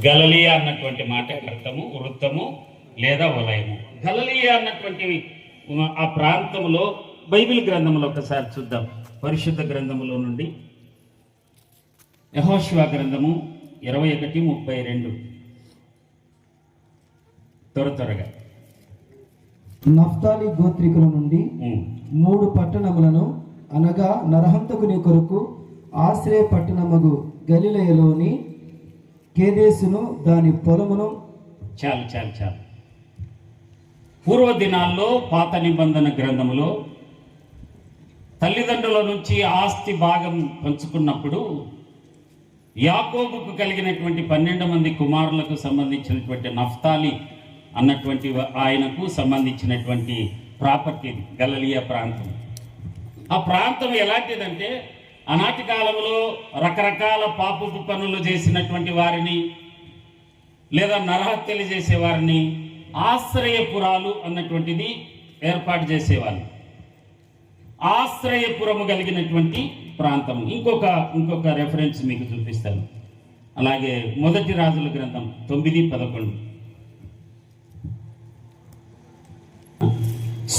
గలిలయ అన్నటువంటి మాటకి అర్థము వృత్తము లేదా వలయము. గలిలయ అన్నటువంటి ఆ ప్రాంతంలో బైబిల్ గ్రంథంలో ఒకసారి చూద్దాం. పరిశుద్ధ గ్రంథములో నుండి యెహోషువ గ్రంథము 21:32 త్వరగా. నఫ్తాలి గోత్రికుల నుండి 3 పట్టణములను అనగా నరహంతకుని కొరకు ఆశ్రయ పట్టణమగు గలిలయలోని కేదేశును దాని పొలమును. చాలు. పూర్వ దినాల్లో పాత నిబంధన గ్రంథములో తల్లిదండ్రుల నుంచి ఆస్తి భాగం పంచుకున్నప్పుడు యాకోబుకు కలిగినటువంటి 12 మంది కుమారులకు సంబంధించినటువంటి నఫ్తాలి అన్నటువంటి ఆయనకు సంబంధించినటువంటి ప్రాపర్టీ గలిలయ ప్రాంతం. ఆ ప్రాంతం ఎలాంటిదంటే ఆనాటి కాలంలో రకరకాల పాపపు పనులు చేసినటువంటి వారిని లేదా నరహత్యలు చేసేవారిని ఆశ్రయపురాలు అన్నటువంటిది ఏర్పాటు చేసేవాళ్ళు. ఆశ్రయపురము కలిగినటువంటి ప్రాంతం. ఇంకొక రెఫరెన్స్ మీకు చూపిస్తాను. అలాగే మొదటి రాజుల గ్రంథం 9:11.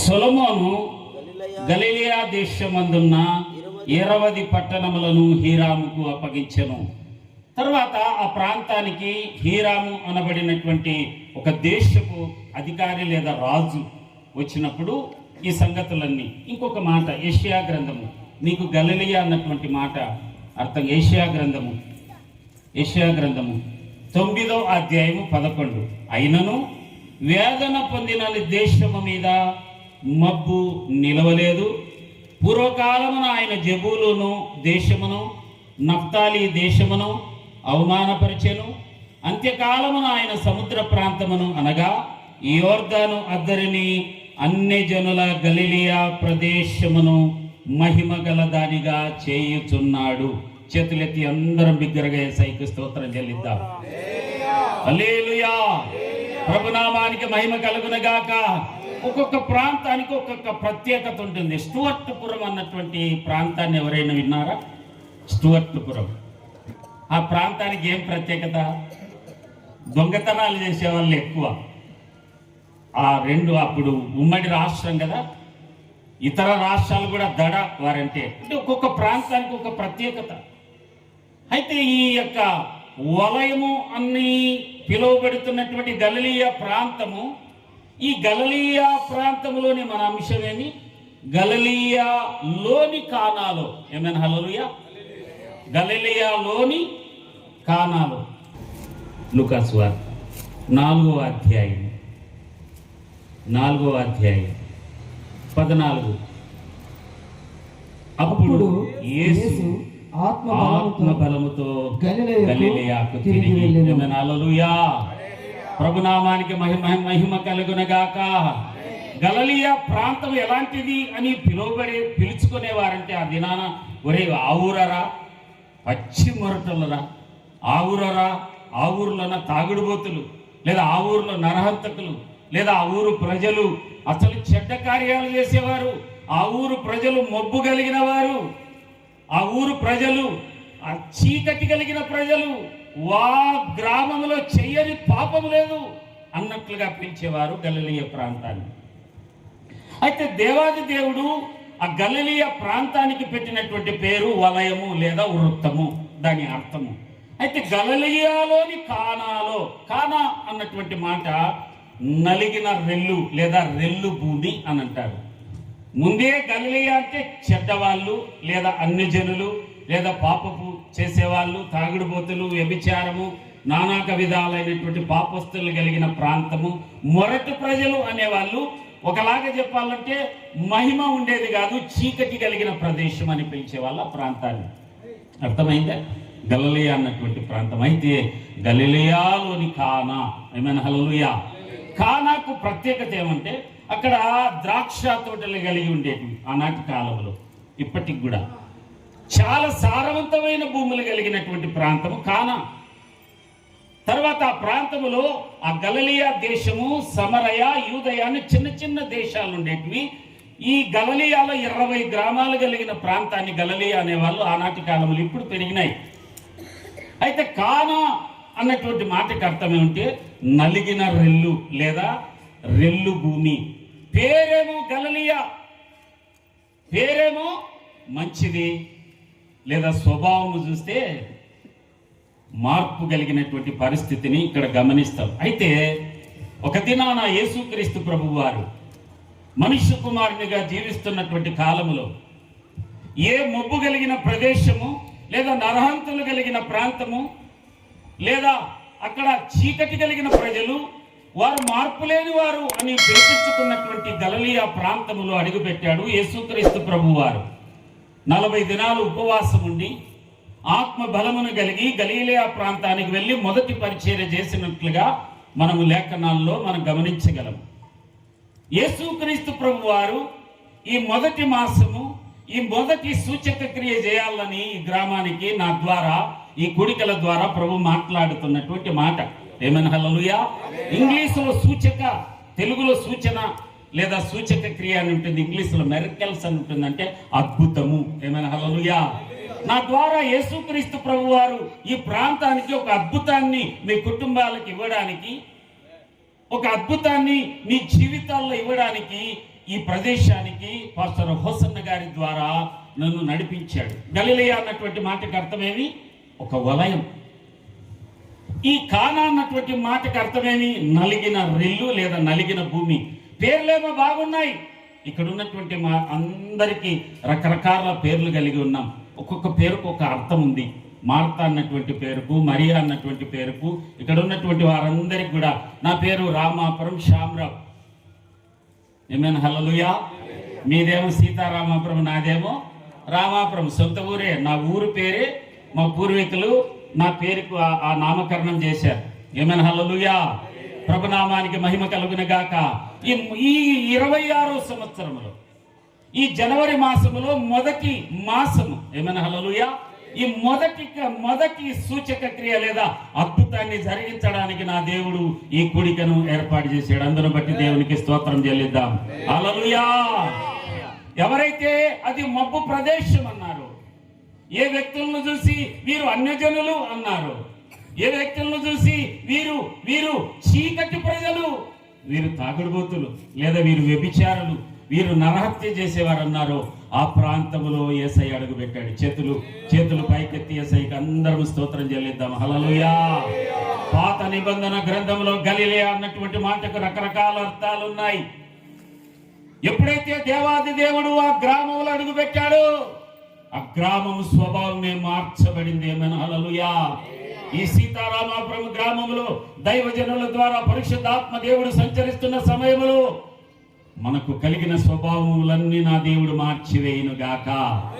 సొలొమోను గలిలయ దేశమందున్న 20 పట్టణములను హీరాముకు అప్పగించెను. తర్వాత ఆ ప్రాంతానికి హీరాము అనబడినటువంటి ఒక దేశపు అధికారి లేదా రాజు వచ్చినప్పుడు ఈ సంగతులన్నీ. ఇంకొక మాట యెషయా గ్రంథము, మీకు గలిలయ అన్నటువంటి మాట అర్థం. యెషయా గ్రంథము 9:11. అయినను వేదన పొందిన దేశము మీద మబ్బు నిలవలేదు. పూర్వకాలమున ఆయన జెబూలును దేశమును నఫ్తాలి దేశమును అవమానపరిచెను. అంత్యకాలమున ఆయన సముద్ర ప్రాంతమును అనగా యోర్దాను అద్దరిని అన్ని జనుల గలిలయ ప్రదేశమును మహిమగల దానిగా చేయుచున్నాడు. చేతులెత్తి అందరం బిగ్గరగా యేసయ్యకు స్తోత్రం చెల్లిద్దాం. హల్లెలూయా. ప్రభునామానికి మహిమ కలుగునగాక. ఒక్కొక్క ప్రాంతానికి ఒక్కొక్క ప్రత్యేకత ఉంటుంది. స్టూవర్ట్పురం అన్నటువంటి ప్రాంతాన్ని ఎవరైనా విన్నారా? స్టూవర్ట్పురం ఆ ప్రాంతానికి ఏం ప్రత్యేకత? దొంగతనాలు చేసేవాళ్ళు ఎక్కువ. ఆ రెండు అప్పుడు ఉమ్మడి రాష్ట్రం కదా, ఇతర రాష్ట్రాలు కూడా దడ వారంటే. అంటే ఒక్కొక్క ప్రాంతానికి ఒక ప్రత్యేకత. అయితే ఈ యొక్క వలయము అన్ని పిలువబడుతున్నటువంటి గలిలయ ప్రాంతము, ఈ గలిలయ ప్రాంతంలోని మన అంశమేమి? గలిలయలోని కానాలో. ఏమైనా హల్లెలూయా. గలిలయలోని కానాలో. లూకా సువార్త 4వ అధ్యాయం 14. అప్పుడు యేసు ఆత్మ బలముతో గలిలయకు తిరిగి వెళ్ళెను. హల్లెలూయా. ప్రభునామానికి మహిమ కలుగునగాక. గలిలయ ప్రాంతం ఎలాంటిది అని పిలుచుకునేవారంటే ఆ దినాన, ఒరే ఆవురరా, పచ్చి మొరటలరా, ఆవురరా, ఆ ఊర్లోన తాగుడుబోతులు, లేదా ఆ ఊర్లో నరహంతకులు, లేదా ఆ ఊరు ప్రజలు అసలు చెడ్డ కార్యాలు చేసేవారు, ఆ ఊరు ప్రజలు మొబ్బు కలిగిన వారు, ఆ ఊరు ప్రజలు ఆ చీకటి కలిగిన ప్రజలు, గ్రామంలో చెయ్యని పాపం లేదు అన్నట్లుగా పిలిచేవారు గలిలయ ప్రాంతాన్ని. అయితే దేవాది దేవుడు ఆ గలిలయ ప్రాంతానికి పెట్టినటువంటి పేరు వలయము లేదా వృత్తము, దాని అర్థము. అయితే గలిలయలోని కానాలో, కానా అన్నటువంటి మాట నలిగిన రెల్లు లేదా రెల్లు భూమి అని అంటారు. ముందే గలిలయ అంటే చెడ్డవాళ్ళు లేదా అన్యజనులు లేదా పాపపు చేసేవాళ్ళు, తాగుడుబోతులు, వ్యభిచారము, నానాక విధాలైనటువంటి పాపస్తులు కలిగిన ప్రాంతము. మొరటు ప్రజలు అనేవాళ్ళు ఒకలాగా చెప్పాలంటే మహిమ ఉండేది కాదు, చీకటి కలిగిన ప్రదేశం అని పిలిచేవాళ్ళు ఆ ప్రాంతాన్ని. అర్థమైందా? గలిలయ అన్నటువంటి ప్రాంతం. అయితే గలిలయలోని కానా. ఏమైనా హల్లెలూయా. కానాకు ప్రత్యేకత ఏమంటే అక్కడ ద్రాక్ష తోటలు కలిగి ఉండేవి ఆనాటి కాలంలో. ఇప్పటికి కూడా చాలా సారవంతమైన భూములు కలిగినటువంటి ప్రాంతము కానా. తర్వాత ఆ ప్రాంతములో ఆ గలిలయ దేశము, సమరయ, యూదయ అని చిన్న చిన్న దేశాలు ఉండేటివి. ఈ గలిలయలో 20 గ్రామాలు కలిగిన ప్రాంతాన్ని గలిలయ అనేవాళ్ళు ఆనాటి కాలంలో. ఇప్పుడు పెరిగినాయి. అయితే కానా అన్నటువంటి మాటకి అర్థం ఏమంటే నలిగిన రెల్లు లేదా రెల్లు భూమి. పేరేమో గలిలయ, పేరేమో మంచిది, లేదా స్వభావము చూస్తే మార్పు కలిగినటువంటి పరిస్థితిని ఇక్కడ గమనిస్తాం. అయితే ఒక దినాన యేసుక్రీస్తు ప్రభువు వారు మనుష్య కుమారునిగా జీవిస్తున్నటువంటి కాలములో ఏ మబ్బు కలిగిన ప్రదేశము లేదా నరహంతులు కలిగిన ప్రాంతము లేదా అక్కడ చీకటి కలిగిన ప్రజలు, వారు మార్పు లేని వారు అని పిలిపించుకున్నటువంటి గలిలయ ప్రాంతములో అడుగుపెట్టాడు యేసుక్రీస్తు ప్రభువు వారు. 40 దినాలు ఉపవాసం ఉండి ఆత్మ బలమును కలిగి గలిలయ ప్రాంతానికి వెళ్ళి మొదటి పరిచర్య చేసినట్లుగా మనము లేఖనాల్లో మనం గమనించగలం. యేసుక్రీస్తు ప్రభువు వారు ఈ మొదటి మాసము, ఈ మొదటి సూచక క్రియ చేయాలని ఈ గ్రామానికి నా ద్వారా, ఈ కుడికల ద్వారా ప్రభు మాట్లాడుతున్నటువంటి మాట. ఏమన్నా హల్లెలూయా. ఇంగ్లీషులో సూచక, తెలుగులో సూచన లేదా సూచక క్రియ అని ఉంటుంది, ఇంగ్లీషులో మెరకల్స్ అని ఉంటుంది, అంటే అద్భుతము. ఏమైనా హల్లెలూయా. నా ద్వారా యేసుక్రీస్తు ప్రభు వారు ఈ ప్రాంతానికి ఒక అద్భుతాన్ని మీ కుటుంబాలకు ఇవ్వడానికి, ఒక అద్భుతాన్ని మీ జీవితాల్లో ఇవ్వడానికి ఈ ప్రదేశానికి పాస్టర్ హోసన్న గారి ద్వారా నన్ను నడిపించాడు. గలిలయ అన్నటువంటి మాటకి అర్థమేమి? ఒక వలయం. ఈ కానా అన్నటువంటి మాటకి అర్థమేమి? నలిగిన రెల్లు లేదా నలిగిన భూమి. పేర్లేమో బాగున్నాయి. ఇక్కడ ఉన్నటువంటి మా అందరికీ రకరకాల పేర్లు కలిగి ఉన్నాం. ఒక్కొక్క పేరుకు ఒక అర్థం ఉంది. మార్తా అన్నటువంటి పేరుకు, మరియా అన్నటువంటి పేరుకు, ఇక్కడ ఉన్నటువంటి వారందరికీ కూడా నా పేరు రామాపురం శ్యామరావు. ఏమైనా హల్లెలూయా. మీదేమో సీతారామాపురం, నాదేమో రామాపురం. సొంత ఊరే, నా ఊరు పేరే మా పూర్వీకులు నా పేరుకు ఆ నామకరణం చేశారు. ఏమైనా హల్లెలూయా. ప్రభునామానికి మహిమ కలుగును గాక. ఈ 26వ సంవత్సరంలో ఈ జనవరి మాసములో మొదటి మాసము, ఏమైనా హల్లెలూయా, ఈ మొదటి సూచక క్రియ లేదా అద్భుతాన్ని జరిగించడానికి నా దేవుడు ఈ కూడికను ఏర్పాటు చేశాడు. అందును బట్టి దేవునికి స్తోత్రం చెల్లిద్దాం. హల్లెలూయా. ఎవరైతే అది మబ్బు ప్రదేశం అన్నారు, ఏ వ్యక్తులను చూసి వీరు అన్యజనులు అన్నారు, ఏ వ్యక్తులను చూసి వీరు చీకటి ప్రజలు, వీరు తాగుడుబోతులు లేదా వీరు వ్యభిచారులు, వీరు నరహత్య చేసేవారు అన్నారు, ఆ ప్రాంతంలో యేసయ్య అడుగు పెట్టాడు. చేతులు పైకెత్తి యేసయ్యకి అందరూ స్తోత్రం చెల్లిద్దాం. హల్లెలూయా. పాత నిబంధన గ్రంథంలో గలిలయ అన్నటువంటి మాటకు రకరకాల అర్థాలు ఉన్నాయి. ఎప్పుడైతే దేవాది దేవుడు ఆ గ్రామంలో అడుగు పెట్టాడు, ఆ గ్రామం స్వభావమే మార్చబడింది. ఏమైనా హల్లెలూయా. ఈ సీతారామాపురం గ్రామంలో దైవజనుల ద్వారా పరిశుద్ధాత్మ దేవుడు సంచరిస్తున్న సమయంలో మనకు కలిగిన స్వభావములన్నీ నా దేవుడు మార్చివేయును గాక.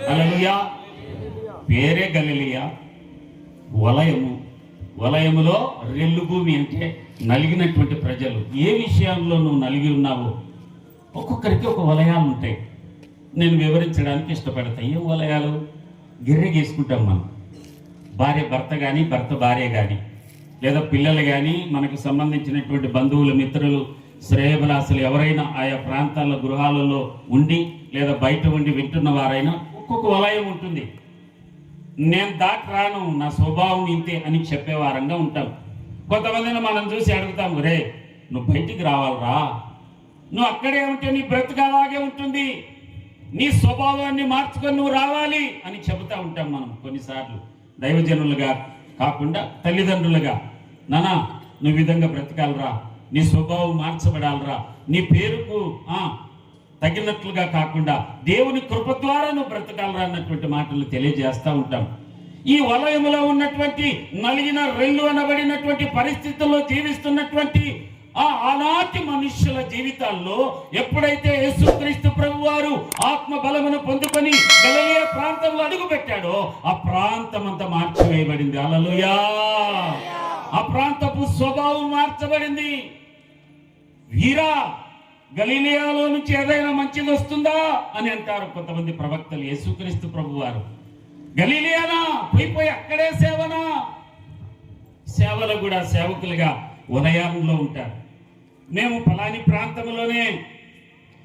హల్లెలూయా. పేరే గలిలయ, వలయములో రెల్లు భూమి, అంటే నలిగినటువంటి ప్రజలు. ఏ విషయంలో నువ్వు నలిగి ఉన్నావో ఒక్కొక్కరికి ఒక వలయాలు ఉంటాయి. నేను వివరించడానికి ఇష్టపడతాను. ఏ వలయాలు? గిర్రె గీసుకుంటాం మనం, భార్య భర్త కానీ, భర్త భార్య కానీ, లేదా పిల్లలు కానీ, మనకు సంబంధించినటువంటి బంధువులు, మిత్రులు, శ్రేయభిలాసులు ఎవరైనా ఆయా ప్రాంతాల గృహాలలో ఉండి లేదా బయట ఉండి వింటున్న వారైనా ఒక్కొక్క వలయం ఉంటుంది. నేను దాటి రాను, నా స్వభావం ఇంతే అని చెప్పేవారంగా ఉంటాం. కొంతమందిని మనం చూసి అడుగుతాము, రే నువ్వు బయటికి రావాలరా, నువ్వు అక్కడే ఉంటే నీ బ్రతుకు అలాగే ఉంటుంది, నీ స్వభావాన్ని మార్చుకొని నువ్వు రావాలి అని చెబుతూ ఉంటాం మనం. కొన్నిసార్లు దైవజనులుగా కాకుండా తల్లిదండ్రులుగా, నానా నువ్వు విధంగా బ్రతకాలరా, నీ స్వభావం మార్చబడాలరా, నీ పేరుకు తగినట్లుగా కాకుండా దేవుని కృప ద్వారా నువ్వు బ్రతకాలరా అన్నటువంటి మాటలు తెలియజేస్తూ ఉంటాం. ఈ వలయంలో ఉన్నటువంటి నలిగిన రెల్లు అనబడినటువంటి పరిస్థితుల్లో జీవిస్తున్నటువంటి ఆనాటి మనుష్యుల జీవితాల్లో ఎప్పుడైతే యేసుక్రీస్తు ప్రభువారు ఆత్మ బలమును పొందుకొని గలిలయ ప్రాంతంలో అడుగు పెట్టాడో ఆ ప్రాంతం అంతా మార్చివేయబడింది. హల్లెలూయా. ఆ ప్రాంతపు స్వభావం మార్చబడింది. వీరా గలిలయలో నుంచి ఏదైనా మంచిది వస్తుందా అని అంటారు కొంతమంది ప్రవక్తలు. యేసుక్రీస్తు ప్రభువారు గలిలయనా, పోయిపోయి అక్కడే సేవనా? సేవలు కూడా సేవకులుగా ఉదయంలో ఉంటారు. మేము ఫలాని ప్రాంతంలోనే,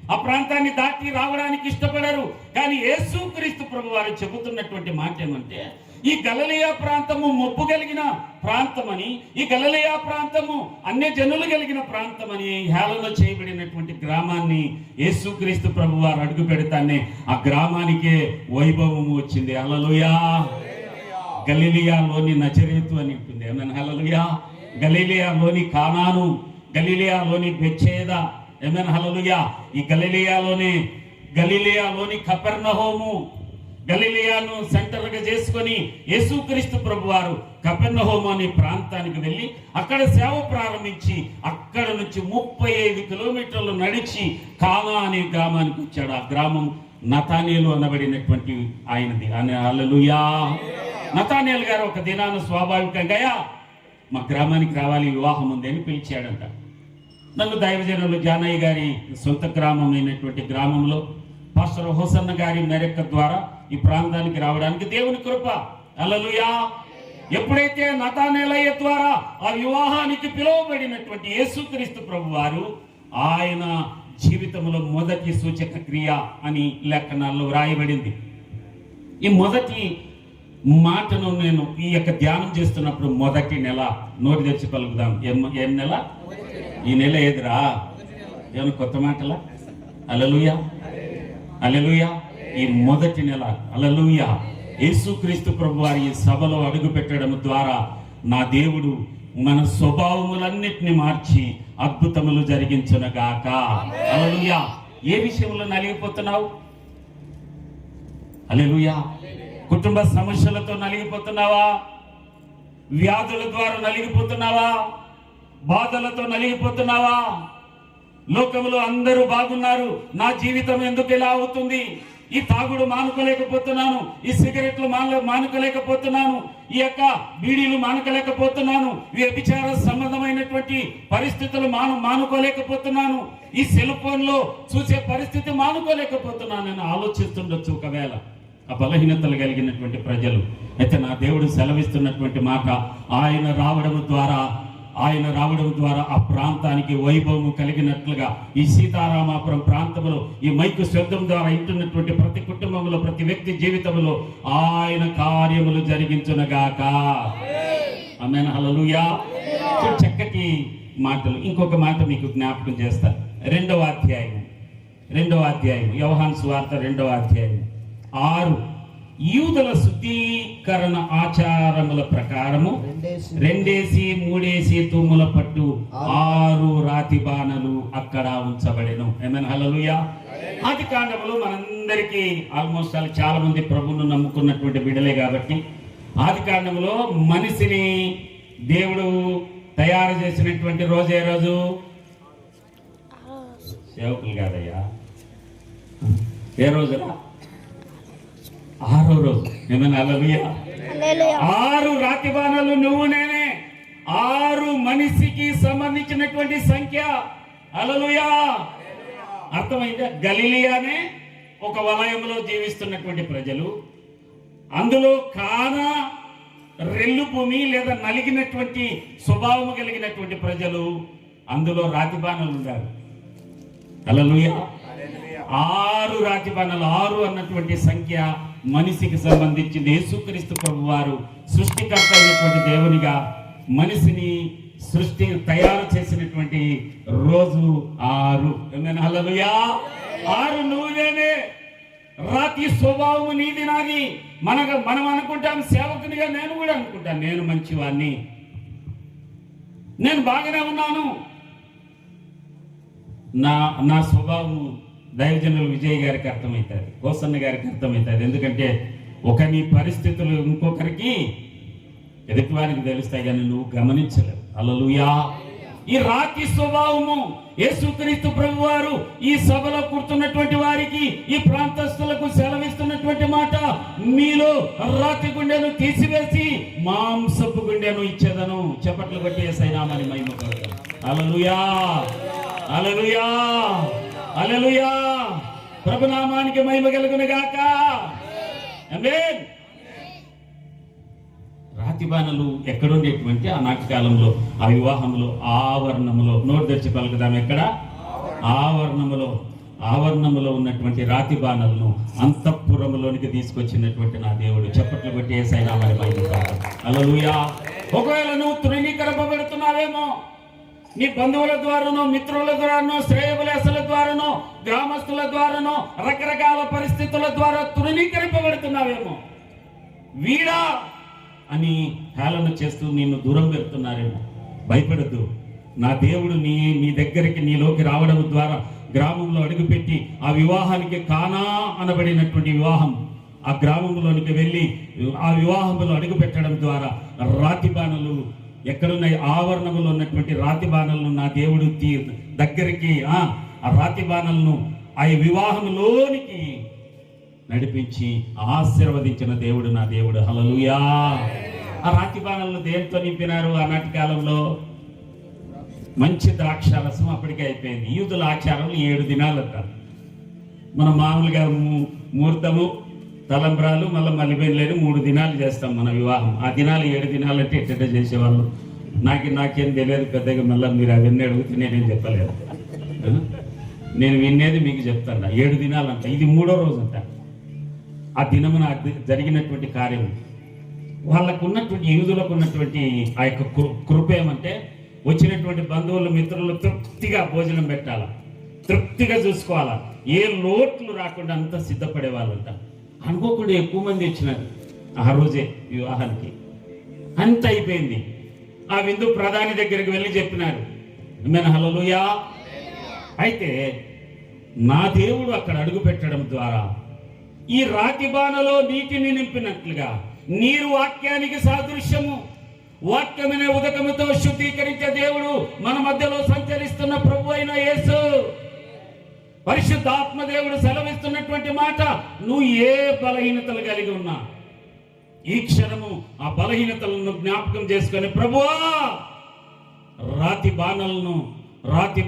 ఆ ప్రాంతాన్ని దాటి రావడానికి ఇష్టపడరు. కానీ యేసుక్రీస్తు ప్రభువారు చెబుతున్నటువంటి మాట ఏమంటే, ఈ గలిలయ ప్రాంతము మొప్పు కలిగిన ప్రాంతమని, ఈ గలిలయ ప్రాంతము అన్య జనులు కలిగిన ప్రాంతమని హేళన చేయబడినటువంటి గ్రామాన్ని యేసుక్రీస్తు ప్రభు వారు అడుగు పెడతానే ఆ గ్రామానికే వైభవము వచ్చింది. హల్లెలూయా. గలిలయలోని నజరేతు అని ఉంటుంది. ఏమన్నా హల్లెలూయా. గలిలయలోని కానాను, గలిలయలోని బెత్షెదా. ఏమన్నా హల్లెలూయా. ఈ గలిలయలోని కపెర్నహూము, గలిలయను సెంటర్గా చేసుకొని యేసుక్రీస్తు ప్రభువారు కపెర్నహూము అనే ప్రాంతానికి వెళ్ళి అక్కడ సేవ ప్రారంభించి అక్కడ నుంచి 35 కిలోమీటర్లు నడిచి కానా అనే గ్రామానికి వచ్చాడు. ఆ గ్రామం నతానేలు అనబడినటువంటి ఆయనది. హల్లెలూయా. నతానేలు గారు ఒక దినాన స్వాభావికంగా మా గ్రామానికి రావాలి, వివాహం ఉంది అని పిలిచాడంట. నన్ను దైవజనులు జానయ్య గారి సొంత గ్రామం అయినటువంటి గ్రామంలో పాస్టర్ హోసన్న గారి మెరక ద్వారా ఈ ప్రాంతానికి రావడానికి దేవుని కృప. హల్లెలూయా. ఎప్పుడైతే నతానేలయ్య ద్వారా ఆ వివాహానికి పిలువబడినటువంటి యేసుక్రీస్తు ప్రభు వారు ఆయన జీవితంలో మొదటి సూచక క్రియ అని లేఖనాల్లో వ్రాయబడింది. ఈ మొదటి మాటను నేను ఈ యొక్క ధ్యానం చేస్తున్నప్పుడు మొదటి నెల నోటి తెచ్చి పలుకుదాం. ఏం నెల? ఈ నెల ఏదిరా? ఏమైనా కొత్త మాటలా? హల్లెలూయా. హల్లెలూయా. ఈ మొదటి నెల హల్లెలూయా యేసుక్రీస్తు ప్రభు వారి ఈ సభలో అడుగు పెట్టడం ద్వారా నా దేవుడు మన స్వభావములన్నిటిని మార్చి అద్భుతములు జరిగించునగాక. హల్లెలూయా. ఏ విషయంలో నలిగిపోతున్నావు? హల్లెలూయా. కుటుంబ సమస్యలతో నలిగిపోతున్నావా? వ్యాధుల ద్వారా నలిగిపోతున్నావా? బాధలతో నలిగిపోతున్నావా? లోకంలో అందరూ బాగున్నారు, నా జీవితం ఎందుకు ఇలా అవుతుంది? ఈ తాగుడు మానుకోలేకపోతున్నాను, ఈ సిగరెట్లు మానుకోలేకపోతున్నాను, ఈ యొక్క బీడీలు మానుకోలేకపోతున్నాను, వ్యభిచార సంబంధమైనటువంటి పరిస్థితులు మానుకోలేకపోతున్నాను, ఈ సెల్ ఫోన్లో చూసే పరిస్థితి మానుకోలేకపోతున్నాను అని ఆలోచిస్తుండొచ్చు ఒకవేళ ఆ బలహీనతలు కలిగినటువంటి ప్రజలు. అయితే నా దేవుడు సెలవిస్తున్నటువంటి మాట, ఆయన రావడం ద్వారా ఆ ప్రాంతానికి వైభవం కలిగినట్లుగా ఈ సీతారామాపురం ప్రాంతంలో ఈ మైకు శబ్దం ద్వారా ఇంటున్నటువంటి ప్రతి కుటుంబంలో, ప్రతి వ్యక్తి జీవితంలో ఆయన కార్యములు జరిగించునగాక. ఆమేన్. హల్లెలూయా. చక్కటి మాటలు. ఇంకొక మాట మీకు జ్ఞాపకం చేస్తాను. 2వ అధ్యాయం యోహాను సువార్త 2వ అధ్యాయం 6. యూదుల శుద్ధీకరణ ఆచారముల ప్రకారము 2-3 తుమ్ముల పట్టు 6 రాతి బాణలు అక్కడ ఉంచబడెను. ఆమేన్. హల్లెలూయా. ఆది కాండములో మనందరికీ ఆల్మోస్ట్ చాలా మంది ప్రభువును నమ్ముకున్నటువంటి బిడ్డలే కాబట్టి ఆది కాండములో మనిషిని దేవుడు తయారు చేసినటువంటి రోజు ఏ రోజు? సేవకులు కాదయ్యా, ఏ రోజురా? 6వ రోజు. ఏమన్నా? హల్లెలూయా. 6 రాతి బాణాలు నువ్వు నేనే. 6 మనిషికి సంబంధించినటువంటి సంఖ్య. హల్లెలూయా. అర్థమైందా? గలిలయనే ఒక వలయంలో జీవిస్తున్నటువంటి ప్రజలు, అందులో కానా రెల్లు భూమి లేదా నలిగినటువంటి స్వభావం కలిగినటువంటి ప్రజలు, అందులో రాతి బాణాలు ఉన్నారు. హల్లెలూయా. 6 రాతి బాణాలు. 6 అన్నటువంటి సంఖ్య మనిషికి సంబంధించింది. యేసుక్రీస్తు ప్రభు వారు సృష్టికర్త అయినటువంటి దేవునిగా మనిషిని తయారు చేసినటువంటి రోజు 6. హల్లెలూయా. 6 నువ్వేనే. రాతి స్వభావం నీది నాది. మనం అనుకుంటాం సేవకునిగా, నేను కూడా అనుకుంటాను నేను మంచివాణ్ణి, నేను బాగానే ఉన్నాను. నా స్వభావం దైవజనులు విజయ్ గారికి అర్థమవుతుంది, కోసన్న గారికి అర్థమవుతుంది. ఎందుకంటే ఒకని పరిస్థితులు ఇంకొకరికి ఎదుటివారికి తెలుస్తాయి కానీ నువ్వు గమనించలేవు. హల్లెలూయా. ఈ రాతి స్వభావము యేసుక్రీస్తు ప్రభు వారు ఈ సభలో కూర్చున్నటువంటి వారికి, ఈ ప్రాంతస్తులకు సెలవిస్తున్నటువంటి మాట, మీలో రాతి గుండెను తీసివేసి మాంసపు గుండెను ఇచ్చేదను. చప్పట్లు కొట్టి యేసయ్య నామమున మహిమ కలుగును. హల్లెలూయా. హల్లెలూయా. హల్లెలూయా. ప్రభునామానికి మహిమ కలుగును గాక. ఆమేన్. రాతి బాణలు ఎక్కడుండేటువంటి ఆనాటి కాలంలో ఆ వివాహంలో ఆవరణములో, నోటి తెచ్చి పలుకుదాం, ఎక్కడ? ఆవరణములో ఆవరణములో ఉన్నటువంటి రాతి బాణలను అంతఃపురములోనికి తీసుకొచ్చినటువంటి నా దేవుడు. చప్పట్లు కొట్టి యేసయ్య మరి మైలుతాడు. హల్లెలూయా. ఒకవేళ నువ్వు తృణీకరింపబడుతున్నావేమో, నీ బంధువుల ద్వారానో, మిత్రుల ద్వారానో, శ్రేయభిలాషుల ద్వారానో, గ్రామస్తుల ద్వారానో, రకరకాల పరిస్థితుల ద్వారా తృణీకరింపబడుతున్నావేమో, వీడా అని హేళన చేస్తూ నిన్ను దూరం పెడుతున్నారేమో. భయపడద్దు. నా దేవుడు నీ దగ్గరికి, నీలోకి రావడం ద్వారా గ్రామంలో అడుగుపెట్టి ఆ వివాహానికి కానా అనబడినటువంటి వివాహం ఆ గ్రామంలోనికి వెళ్ళి ఆ వివాహంలో అడుగు పెట్టడం ద్వారా రాతి బాణలు ఎక్కడున్నాయి, ఆవరణములో ఉన్నటువంటి రాతి బాణలను నా దేవుడు దగ్గరికి ఆ రాతి బాణలను ఆ వివాహంలోనికి నడిపించి ఆశీర్వదించిన దేవుడు నా దేవుడు. హల్లెలూయా. ఆ రాతి బాణలను దేంతో నింపినారు ఆనాటి కాలంలో? మంచి ద్రాక్షారసం అప్పటికే అయిపోయింది. యూదుల ఆచారం 7 దినాలు అంటారు. మనం మామూలుగా ముహూర్తము, తలంబ్రాలు, మళ్ళీ మల్లిబెల్లేని 3 దినాలు చేస్తాం మన వివాహం. ఆ దినాలు 7 దినాలు అంటే ఎట్ట చేసేవాళ్ళు నాకేం తెలియదు పెద్దగా. మళ్ళీ మీరు అవన్నీ అడిగితే నేనేం చెప్పలేదు. నేను వినేది మీకు చెప్తాను. 7 దినాలు అంట. ఇది 3వ రోజు అంట. ఆ దినమున జరిగినటువంటి కార్యం వాళ్ళకు ఉన్నటువంటి, యూదులకు ఉన్నటువంటి ఆ యొక్క కృప ఏమంటే, వచ్చినటువంటి బంధువులు, మిత్రులు తృప్తిగా భోజనం పెట్టాలా, తృప్తిగా చూసుకోవాలా, ఏ లోట్లు రాకుండా అంతా సిద్ధపడే వాళ్ళంట. అనుకోకుండా ఎక్కువ మంది వచ్చినారు ఆ రోజే వివాహానికి. అంత అయిపోయింది. ఆ విందు ప్రధాని దగ్గరికి వెళ్ళి చెప్పినారు, హల్లెలూయా. అయితే నా దేవుడు అక్కడ అడుగు పెట్టడం ద్వారా ఈ రాతి బాణలో నీటిని నింపినట్లుగా నీరు వాక్యానికి సాదృశ్యము. వాక్యమనే ఉదకముతో శుద్ధీకరించే దేవుడు మన మధ్యలో సంచరిస్తున్న ప్రభు అయిన యేసు. పరిశుద్ధాత్మ దేవుడు సెలవిస్తున్నటువంటి మాట, నువ్వు ఏ బలహీనతలు కలిగి ఉన్నా ఈ క్షణము ఆ బలహీనతలను జ్ఞాపకం చేసుకొని, ప్రభువా రాతి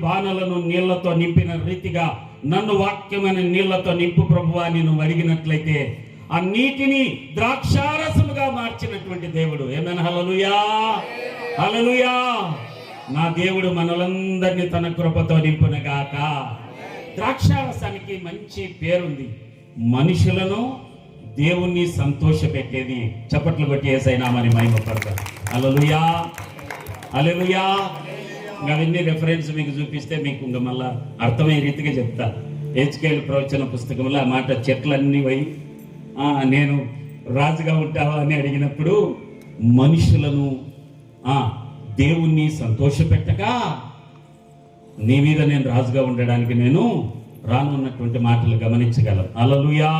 బాణలను నీళ్లతో నింపిన రీతిగా నన్ను వాక్యమైన నీళ్లతో నింపు ప్రభువా అని నువ్వు అడిగినట్లయితే ఆ నీటిని ద్రాక్షారసముగా మార్చినటువంటి దేవుడు. ఏమైనా హల్లెలూయా, హల్లెలూయా. నా దేవుడు మనలందరినీ తన కృపతో నింపునగాక. ద్రాక్షారసానికి మంచి పేరుంది, మనుషులను దేవుణ్ణి సంతోషపెట్టేది. చప్పట్లు కొట్టి యేసయ్య నామమున మహిమపడతారు. హల్లెలూయా, హల్లెలూయా. అవన్నీ రెఫరెన్స్ మీకు చూపిస్తే మీకు ఇంకా మళ్ళా అర్థమయ్యే రీతిగా చెప్తా. హెచ్కేఎల్ ప్రవచన పుస్తకంలో ఆ మాట, చెట్లన్నీ పోయి నేను రాజుగా ఉంటావా అని అడిగినప్పుడు మనుషులను దేవుణ్ణి సంతోషపెట్టగా నీ మీద నేను రాజుగా ఉండడానికి నేను రానున్నటువంటి మాటలు గమనించగలం. హల్లెలూయా,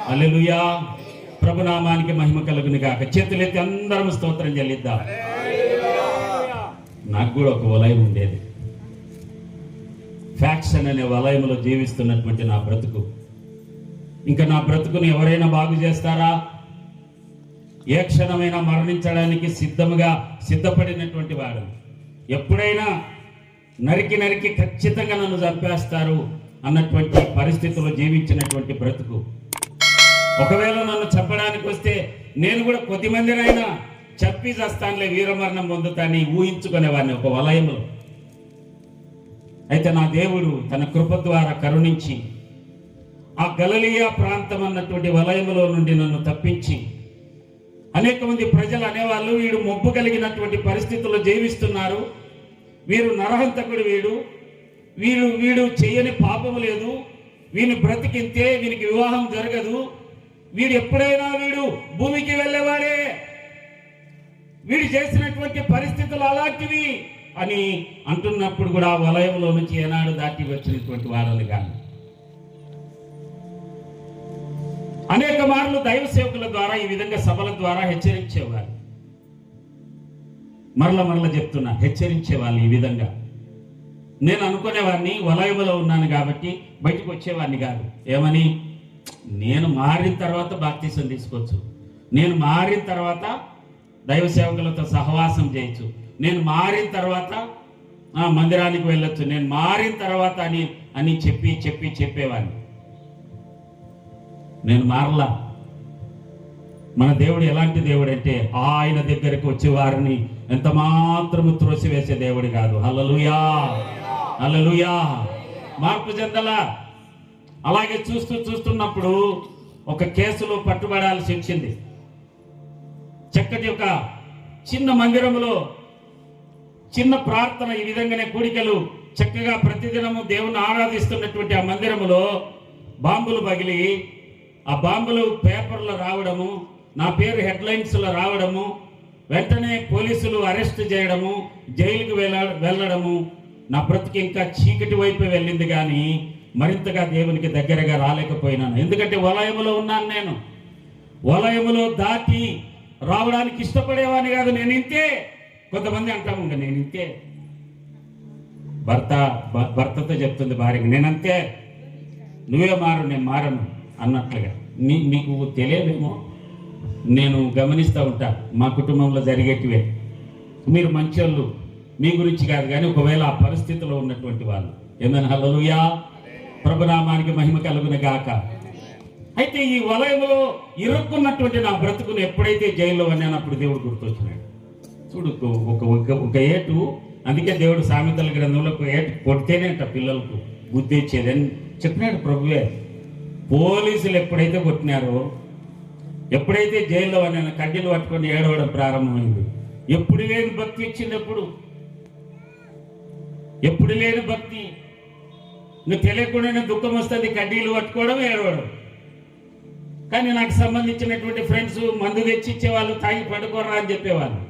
హల్లెలూయా. ప్రభునామానికి మహిమ కలుగును గాక. చేతులెత్తి అందరం స్తోత్రం చెల్లిద్దాం. నాకు కూడా ఒక వలయం ఉండేది. ఫ్యాక్షన్ అనే వలయంలో జీవిస్తున్నటువంటి నా బ్రతుకు. ఇంకా నా బ్రతుకుని ఎవరైనా బాగు చేస్తారా? ఏ క్షణమైనా మరణించడానికి సిద్ధపడినటువంటి వాడు. ఎప్పుడైనా నరికి ఖచ్చితంగా నన్ను చంపేస్తారు అన్నటువంటి పరిస్థితుల్లో జీవించినటువంటి బ్రతుకు. ఒకవేళ నన్ను చంపడానికి వస్తే నేను కూడా కొద్దిమందినైనా చంపి చేస్తానులే, వీరమరణం పొందుతాని ఊహించుకునేవాడిని ఒక వలయంలో. అయితే నా దేవుడు తన కృప ద్వారా కరుణించి ఆ గలిలయ ప్రాంతం అన్నటువంటి వలయములో నుండి నన్ను తప్పించి, అనేక మంది ప్రజలు అనేవాళ్ళు వీడు మొబ్బు కలిగినటువంటి పరిస్థితుల్లో జీవిస్తున్నారు, వీరు నరహంతకుడు, వీడు చేయని పాపము లేదు, వీని బ్రతికింతే, వీనికి వివాహం జరగదు, వీడు ఎప్పుడైనా భూమికి వెళ్ళేవాడే, వీడు చేసినటువంటి పరిస్థితులు అలాంటివి అని అంటున్నప్పుడు కూడా ఆ వలయంలో నుంచి ఏనాడు దాటి వచ్చినటువంటి వారని కాదు. అనేక మార్లు దైవ సేవకుల ద్వారా ఈ విధంగా సభల ద్వారా హెచ్చరించేవారు. మరల చెప్తున్నా, హెచ్చరించేవాళ్ళు ఈ విధంగా. నేను అనుకునేవాడిని వలయంలో ఉన్నాను కాబట్టి బయటకు వచ్చేవాడిని కాదు. ఏమని? నేను మారిన తర్వాత బాప్తిసం తీసుకోవచ్చు, నేను మారిన తర్వాత దైవ సేవకులతో సహవాసం చేయొచ్చు, నేను మారిన తర్వాత మందిరానికి వెళ్ళొచ్చు, నేను మారిన తర్వాత అని చెప్పేవాడిని. నేను మారలా. మన దేవుడు ఎలాంటి దేవుడు అంటే ఆయన దగ్గరకు వచ్చే వారిని ఎంత మాత్రము త్రోసివేసే దేవుడు కాదు. హల్లెలూయా, హల్లెలూయా. మార్పు చెందలా. అలాగే చూస్తున్నప్పుడు ఒక కేసులో పట్టుబడాల్సి వచ్చింది. చక్కటి ఒక చిన్న మందిరములో చిన్న ప్రార్థన, ఈ విధంగానే కూడికలు చక్కగా ప్రతిదినము దేవుని ఆరాధిస్తున్నటువంటి ఆ మందిరములో బాంబులు పగిలి, ఆ బాంబులు పేపర్లో రావడము, నా పేరు హెడ్లైన్స్లో రావడము, వెంటనే పోలీసులు అరెస్ట్ చేయడము, జైలుకు వెళ్ళడము, నా బ్రతుకు ఇంకా చీకటి వైపు వెళ్ళింది. కానీ మరింతగా దేవునికి దగ్గరగా రాలేకపోయినాను. ఎందుకంటే వలయములో ఉన్నాను. నేను వలయములో దాటి రావడానికి ఇష్టపడేవాడిని కాదు. నేను ఇంతే. కొంతమంది అంటాము, ఇంకా నేను ఇంతే. భర్తతో చెప్తుంది భార్యకి, నేనంతే, నువ్వే మారు, నేను మారను అన్నట్లుగా. మీకు తెలియదేమో, నేను గమనిస్తూ ఉంటా మా కుటుంబంలో జరిగేటివే. మీరు మంచోళ్ళు, మీ గురించి కాదు, కానీ ఒకవేళ ఆ పరిస్థితిలో ఉన్నటువంటి వాళ్ళు, ఏమైనా హల్లెలూయా, ప్రభునామానికి మహిమ కలుగును గాక. అయితే ఈ వలయంలో ఇరుక్కున్నటువంటి నా బ్రతుకును ఎప్పుడైతే జైల్లో అన్నప్పుడు దేవుడు గుర్తొచ్చినాడు. చూడు, ఒక ఏటు, అందుకే దేవుడు సామెతల గ్రంథంలో ఒక ఏటు కొడితేనేంట పిల్లలకు బుద్ధి ఇచ్చేదని చెప్పినాడు ప్రభువే. పోలీసులు ఎప్పుడైతే కొట్టినారో, ఎప్పుడైతే జైల్లో అన్న కడ్డీలు పట్టుకొని ఏడవడం ప్రారంభమైంది. ఎప్పుడు లేని భక్తి ఇచ్చింది. ఎప్పుడు లేని భక్తి. నువ్వు తెలియకుండానే దుఃఖం వస్తుంది, కడ్డీలు పట్టుకోవడం, ఏడవడం. కానీ నాకు సంబంధించినటువంటి ఫ్రెండ్స్ మందు తెచ్చి ఇచ్చేవాళ్ళు, తాగి పండుకోరా అని చెప్పేవాళ్ళు.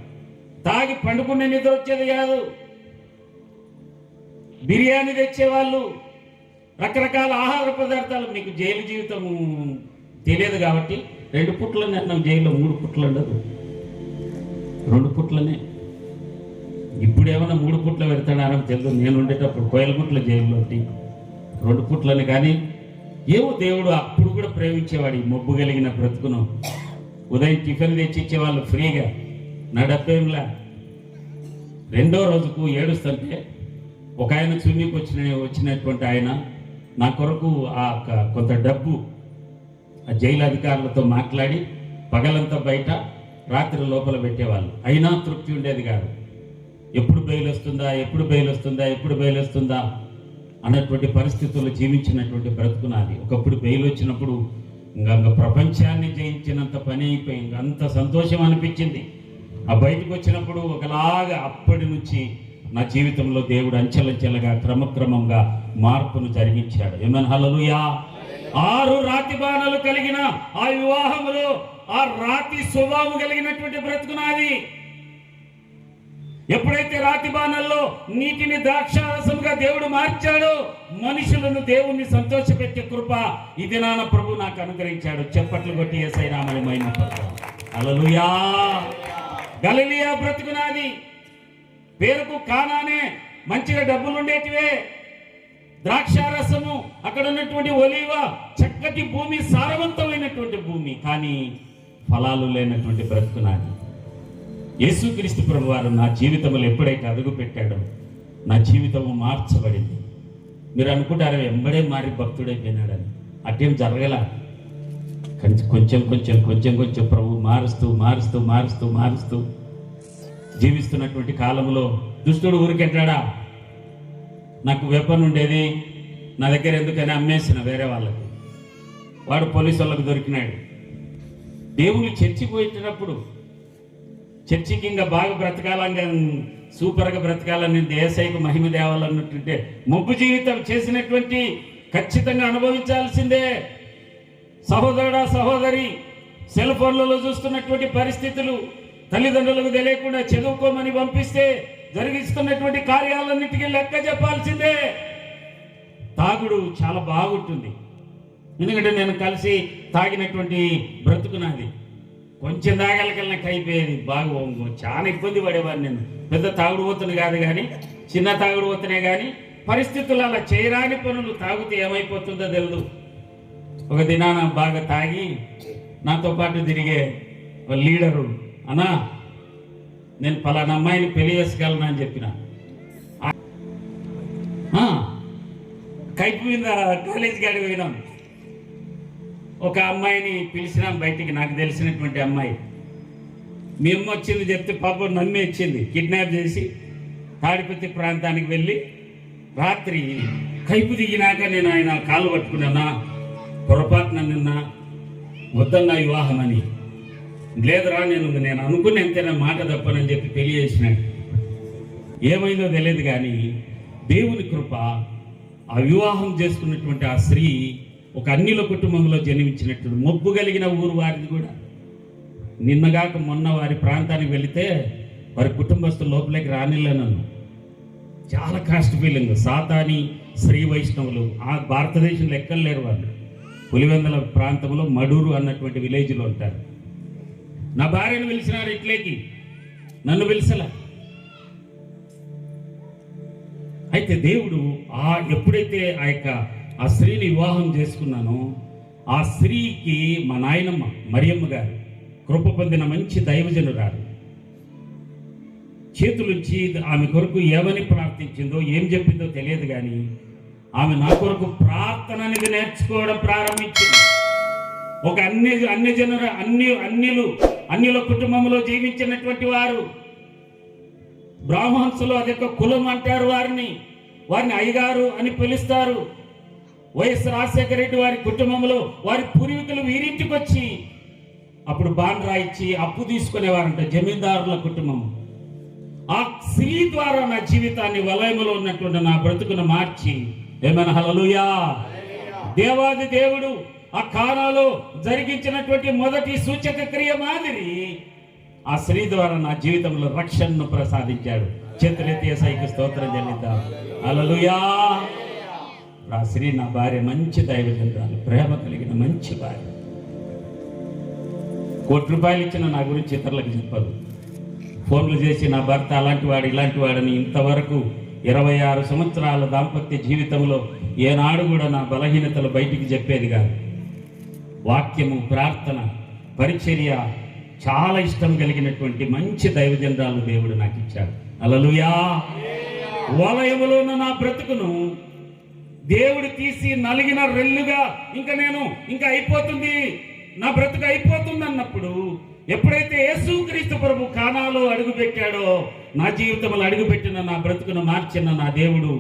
తాగి పండుకునే నిద్ర వచ్చేది కాదు. బిర్యానీ తెచ్చేవాళ్ళు, రకరకాల ఆహార పదార్థాలు. మీకు జైలు జీవితం తెలియదు కాబట్టి 2 పుట్లనే అన్నాం జైల్లో, 3 పుట్లు ఉండదు, 2 పుట్లనే. ఇప్పుడు ఏమన్నా 3 పుట్లు పెడతాడారని తెలియదు. నేను ఉండేటప్పుడు కోయలగుట్ల జైల్లో 2 పుట్లని. కానీ ఏమో దేవుడు అప్పుడు కూడా ప్రేమించేవాడు ఈ మొబ్బు కలిగిన బ్రతుకును. ఉదయం టిఫిన్ తెచ్చి ఇచ్చేవాళ్ళు ఫ్రీగా, నా డబ్బేంలా. 2వ రోజుకు ఏడుస్తుంటే ఒక ఆయన చున్నీకి వచ్చినటువంటి ఆయన నా కొరకు ఆ కొంత డబ్బు ఆ జైలు అధికారులతో మాట్లాడి పగలంతా బయట, రాత్రి లోపల పెట్టేవాళ్ళు. అయినా తృప్తి ఉండేది కాదు. ఎప్పుడు బెయిల్ వస్తుందా, ఎప్పుడు బెయిల్ వస్తుందా, ఎప్పుడు బెయిల్ వస్తుందా అన్నటువంటి పరిస్థితుల్లో జీవించినటువంటి బ్రతుకు నాది. ఒకప్పుడు బెయిల్ వచ్చినప్పుడు ఇంకా ప్రపంచాన్ని జయించినంత పని అయిపోయింది. అంత సంతోషం అనిపించింది. ఆ బయటకు వచ్చినప్పుడు ఒకలాగా అప్పటి నుంచి నా జీవితంలో దేవుడు అంచెలంచెలుగా క్రమక్రమంగా మార్పును జరిగించాడు. ఏమన్నా హల్లెలూయా. 6 రాతి బాణాలు కలిగిన ఆ వివాహములో ఆ రాతి స్వభావం కలిగినటువంటి బ్రతుకు నాది. ఎప్పుడైతే రాతి బాణల్లో నీటిని ద్రాక్షారసముగా దేవుడు మార్చాడో, మనుషులను దేవుణ్ణి సంతోషపెట్టే కృప ఈ దినాన ప్రభు నాకు అనుగ్రహించాడు. చప్పట్లు కొట్టి యేసయ్య నామమున మహిమపడతాం. హల్లెలూయా. గలిలయ బ్రతుకు నాది. పేరుకు కానానే మంచిగా డబ్బులు ఉండేటివే, ద్రాక్షారసము, అక్కడ ఉన్నటువంటి ఒలీవ, చక్కటి భూమి, సారవంతమైనటువంటి భూమి. కానీ ఫలాలు లేనటువంటి బ్రతుకు నాది. యేసుక్రీస్తు ప్రభువారు నా జీవితంలో ఎప్పుడైతే అడుగు పెట్టాడో నా జీవితం మార్చబడింది. మీరు అనుకుంటారు ఎంబడే మారి భక్తుడైపోయినాడని. అట్టేం జరగల. కొంచెం కొంచెం కొంచెం కొంచెం ప్రభు మారుస్తూ మారుస్తూ మారుస్తూ మారుస్తూ జీవిస్తున్నటువంటి కాలంలో దుష్టుడు ఊరికెట్టాడా. నాకు వెపన్ ఉండేది నా దగ్గర, ఎందుకని అమ్మేసిన వేరే వాళ్ళకి. వాడు పోలీసు వాళ్ళకు దొరికినాడు. దేవుని చర్చికి పోయేటప్పుడు, చర్చికి ఇంకా బాగా బ్రతకాలని, సూపర్గా బ్రతకాలని, దేశానికి మహిమ దేవాలన్నట్టుంటే మొగ్గు జీవితం చేసినటువంటి ఖచ్చితంగా అనుభవించాల్సిందే. సహోదరుడా, సహోదరి, సెల్ ఫోన్లలో చూస్తున్నటువంటి పరిస్థితులు, తల్లిదండ్రులకు తెలియకుండా చదువుకోమని పంపిస్తే జరిగిస్తున్నటువంటి కార్యాలన్నిటికీ లెక్క చెప్పాల్సిందే. తాగుడు చాలా బాగుంటుంది. ఎందుకంటే నేను కలిసి తాగినటువంటి బ్రతుకు నాది. కొంచెం తాగలకల్లా అయిపోయేది. బాగా చాలా ఇబ్బంది పడేవాడిని. నేను పెద్ద తాగుడు పోతున్నా కాదు, కానీ చిన్న తాగుడు పోతున్నా. కానీ పరిస్థితులు అలా చేయరాని పనులు, తాగితే ఏమైపోతుందో తెలియదు. ఒక దినాన బాగా తాగి నాతో పాటు తిరిగే లీడరు, అన్నా నేను పలానా అమ్మాయిని పెళ్లి చేసుకోగలను అని చెప్పిన. కైపు మీద కాలేజ్ గాడి పోయినాం. ఒక అమ్మాయిని పిలిచినాం బయటికి, నాకు తెలిసినటువంటి అమ్మాయి. మేము వచ్చింది చెప్తే పాపం నమ్మి వచ్చింది. కిడ్నాప్ చేసి తాడిపత్రి ప్రాంతానికి వెళ్ళి రాత్రి కైపు దిగినాక నేను ఆయన కాలు పట్టుకున్నా, పొరపాటున నిన్న వద్దన్నా వివాహం అని. లేదురా నేను అనుకున్న ఎంతైనా మాట తప్పనని చెప్పి పెళ్లి చేసినాడు. ఏమైందో తెలియదు కానీ దేవుని కృప, ఆ వివాహం చేసుకున్నటువంటి ఆ స్త్రీ ఒక అన్యుల కుటుంబంలో జన్మించినట్టు, మొబ్బు కలిగిన ఊరు వారిది కూడా. నిన్నగాక మొన్న వారి ప్రాంతానికి వెళితే వారి కుటుంబస్తులు లోపలికి రానిలే నన్ను. చాలా కాస్ట్ ఫీలింగ్. సాతాని శ్రీ వైష్ణవులు ఆ భారతదేశంలో ఎక్కలేరు వాళ్ళు. పులివెందుల ప్రాంతంలో మడూరు అన్నటువంటి విలేజ్లో ఉంటారు. నా భార్యను పిలిచినారు ఇట్లేకి, నన్ను పిలిచలా. అయితే దేవుడు ఎప్పుడైతే ఆ స్త్రీని వివాహం చేసుకున్నానో, ఆ స్త్రీకి మా నాయనమ్మ మరియమ్మ గారు కృప పొందిన మంచి దైవజనురాలు. చేతులుంచి ఆమె కొరకు ఏమని ప్రార్థించిందో, ఏం చెప్పిందో తెలియదు కానీ ఆమె నా కొరకు ప్రార్థన అనేది నేర్చుకోవడం ప్రారంభించింది. ఒక అన్యుల కుటుంబంలో జీవించినటువంటి వారు, బ్రాహ్మణులు, అదొక కులం అంటారు వారిని అయ్యగారు అని పిలుస్తారు. వైఎస్ రాజశేఖర రెడ్డి వారి కుటుంబంలో వారి పూర్వీకులు వీరింటికి వచ్చి అప్పుడు బాండ్ రాయిచ్చి అప్పు తీసుకునేవారంట, జమీందారుల కుటుంబం. ఆ స్త్రీ ద్వారా నా జీవితాన్ని వలయములో ఉన్నటువంటి నా బ్రతుకును మార్చి, ఏమైనా హల్లెలూయా, దేవాది దేవుడు ఆ కానాలో జరిగించినటువంటి మొదటి సూచక క్రియ మాదిరి ఆ స్త్రీ ద్వారా నా జీవితంలో రక్షణను ప్రసాదించాడు. చేతులెత్తి యేసయ్యకు స్తోత్రం చెల్లిద్దాం. హల్లెలూయా. ఆ స్త్రీ నా భార్య మంచి దైవజనురాలు, ప్రేమ కలిగిన మంచి భార్య. ₹1 ఇచ్చిన నా గురించి ఇతరులకు చెప్పదు. ఫోన్లు చేసి నా భర్త అలాంటి వాడు ఇలాంటి వాడని ఇంతవరకు 26 సంవత్సరాల దాంపత్య జీవితంలో ఏనాడు కూడా నా బలహీనతలు బయటికి చెప్పేది కాదు. వాక్యము, ప్రార్థన, పరిచర్య చాలా ఇష్టం కలిగినటువంటి మంచి దైవజనరాలు దేవుడు నాకు ఇచ్చాడు. హల్లెలూయా. వలయములో ఉన్న నా బ్రతుకును దేవుడు తీసి నలిగిన రెల్లుగా ఇంకా అయిపోతుంది, నా బ్రతుకు అయిపోతుంది అన్నప్పుడు, ఎప్పుడైతే యేసుక్రీస్తు ప్రభు కానాలో అడుగుపెట్టాడో, నా జీవితంలో అడుగుపెట్టిన నా బ్రతుకును మార్చిన నా దేవుడు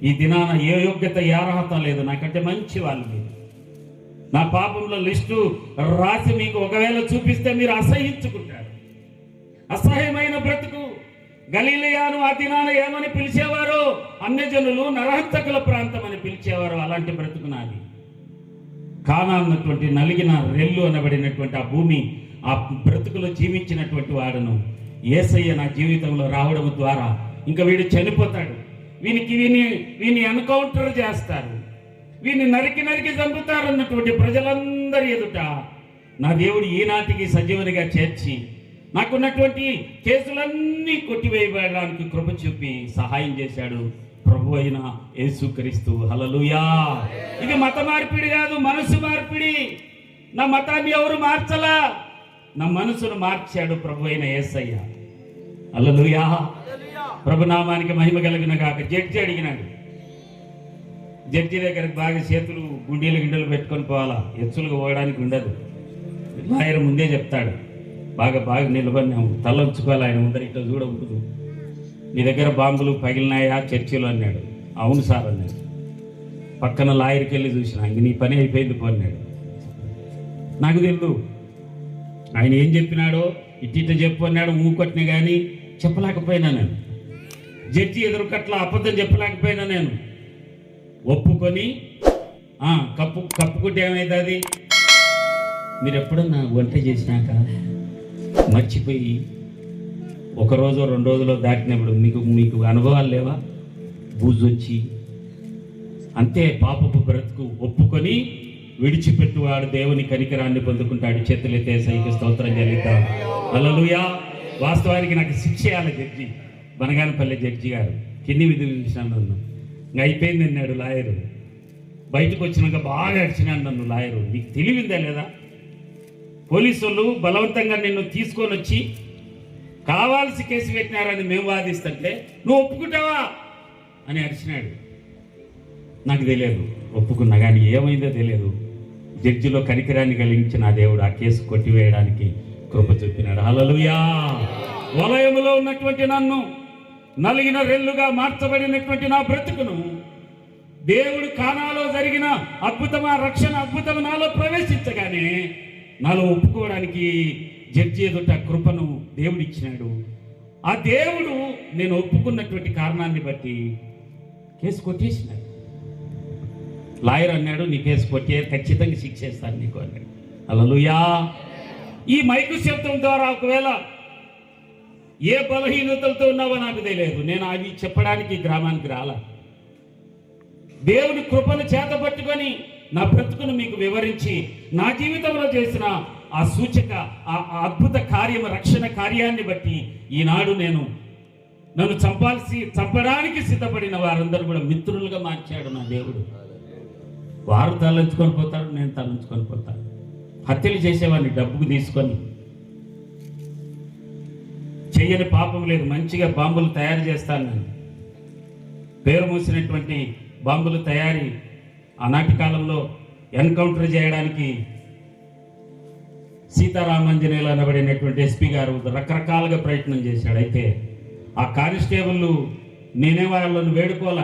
ఈ దినాన ఏ యోగ్యత, ఏ అర్హత లేదు నాకంటే మంచి వాళ్ళు మీరు. నా పాపంలో లిస్టు రాసి మీకు ఒకవేళ చూపిస్తే మీరు అసహించుకుంటారు. అసహ్యమైన బ్రతుకు. గలిలయను ఆ దినాన ఏమని పిలిచేవారు? అన్యజనులు, నరహంతకుల ప్రాంతం అని పిలిచేవారు. అలాంటి బ్రతుకు నాది. కానాన్నటువంటి నలిగిన రెల్లు అనబడినటువంటి ఆ భూమి, ఆ బ్రతుకులో జీవించినటువంటి వాడును యేసయ్య నా జీవితంలో రావడం ద్వారా ఇంకా వీడు చనిపోతాడు, వీని ఎన్కౌంటర్ చేస్తారు, వీని నరికి చంపుతారు అన్నటువంటి ప్రజలందరి ఎదుట నా దేవుడు ఈనాటికి సజీవునిగా చేర్చి నాకున్నటువంటి కేసులన్నీ కొట్టివేయడానికి కృప చూపి సహాయం చేశాడు ప్రభు అయిన యేసుక్రీస్తు. హల్లెలూయా. ఇది మత మార్పిడి కాదు, మనసు మార్పిడి. నా మతాన్ని ఎవరు మార్చలా, నా మనసును మార్చాడు ప్రభు అయిన యేసయ్య. హల్లెలూయా. ప్రభునామానికి మహిమ కలిగిన గాక. జడ్జి అడిగినాడు, జడ్జి దగ్గరకు బాగా చేతులు గుండెలు పెట్టుకొని పోవాలా, ఎచ్చులుగా పోవడానికి ఉండదు. లాయర్ ముందే చెప్తాడు, బాగా నిలబడినాము, తల ఉంచుకోవాలి ఆయన ముందర, ఇట్లా చూడకూడదు. నీ దగ్గర బాంబులు పగిలినాయా చర్చిలో అన్నాడు. అవును సార్ అన్నాడు. పక్కన లాయర్కి వెళ్ళి చూసిన, ఇంక నీ పని అయిపోయింది పో అన్నాడు. నాకు తెలియదు ఆయన ఏం చెప్పినాడో, ఇట్ట చెప్పు అన్నాడు. మూకొట్టిన కానీ చెప్పలేకపోయినా నేను, జడ్జి ఎదురుకట్ల అబద్ధం చెప్పలేకపోయినా నేను. ఒప్పుకొని కప్పుకుంటే ఏమవుతుంది? మీరు ఎప్పుడన్నా వంట చేసినాక మర్చిపోయి 1 రోజు 2 రోజులు దాటినప్పుడు మీకు అనుభవాలు లేవా? బూజు వచ్చి అంతే. పాపపు బ్రతుకు ఒప్పుకొని విడిచిపెట్టువాడు దేవుని కనికరాన్ని పొందుకుంటాడు. చేతులెత్తే యేసయ్యకు స్తోత్రం చెల్లిద్దాం. హల్లెలూయా. వాస్తవానికి నాకు శిక్ష చేయాలి జడ్జి, బనగానపల్లి జడ్జి గారు. కిన్ని విధులు చూసినాను నన్ను. ఇంకా అయిపోయింది అన్నాడు లాయరు. బయటకు వచ్చినాక బాగా అడిచినాడు నన్ను లాయరు. నీకు తెలివిందా లేదా? పోలీసు వాళ్ళు బలవంతంగా నిన్ను తీసుకొని వచ్చి కావాల్సి కేసు పెట్టినారని మేము వాదిస్తుంటే నువ్వు ఒప్పుకుంటావా అని అరిచినాడు. నాకు తెలియదు, ఒప్పుకున్నా. కానీ ఏమైందో తెలియదు. జడ్జిలో కనికరాన్ని కలిగించిన ఆ దేవుడు ఆ కేసు కొట్టివేయడానికి కృప చూపినాడు. హల్లెలూయా. వలయములో ఉన్నటువంటి నన్ను, నలిగిన రెల్లుగా మార్చబడినటువంటి నా బ్రతుకును దేవుడు కానాలో జరిగిన అద్భుతమా రక్షణ అద్భుతం నాలో ప్రవేశించగానే నాలో ఒప్పుకోవడానికి జడ్జి ఎదుట కృపను దేవుడు ఇచ్చినాడు. ఆ దేవుడు నేను ఒప్పుకున్నటువంటి కారణాన్ని బట్టి కేసు కొట్టేసినాడు. లాయర్ అన్నాడు, నీ కేసు కొట్టే ఖచ్చితంగా శిక్షేస్తాను నీకు అన్నాడు. హల్లెలూయా. ఈ మైకు శబ్దం ద్వారా ఒకవేళ ఏ బలహీనతలతో ఉన్నావో నాకు తెలియదు, నేను అవి చెప్పడానికి గ్రామానికి రాలా. దేవుని కృపను చేతపట్టుకొని నా బ్రతుకును మీకు వివరించి నా జీవితంలో చేసిన ఆ సూచక ఆ అద్భుత కార్యము రక్షణ కార్యాన్ని బట్టి ఈనాడు నన్ను చంపడానికి సిద్ధపడిన వారందరూ కూడా మిత్రులుగా మార్చాడు నా దేవుడు. వారు తలంచుకొని పోతారు, నేను తలంచుకొని పోతాను. హత్యలు చేసేవాడిని డబ్బుకు తీసుకొని, చెయ్యని పాపం లేదు, మంచిగా బాంబులు తయారు చేస్తాను నేను. పేరు మూసినటువంటి బాంబులు తయారీ ఆనాటి కాలంలో ఎన్కౌంటర్ చేయడానికి సీతారామాంజనేయులు అనబడినటువంటి ఎస్పీ గారు రకరకాలుగా ప్రయత్నం చేశాడు. అయితే ఆ కానిస్టేబుల్ నేనే వాళ్ళను వేడుకోవాల,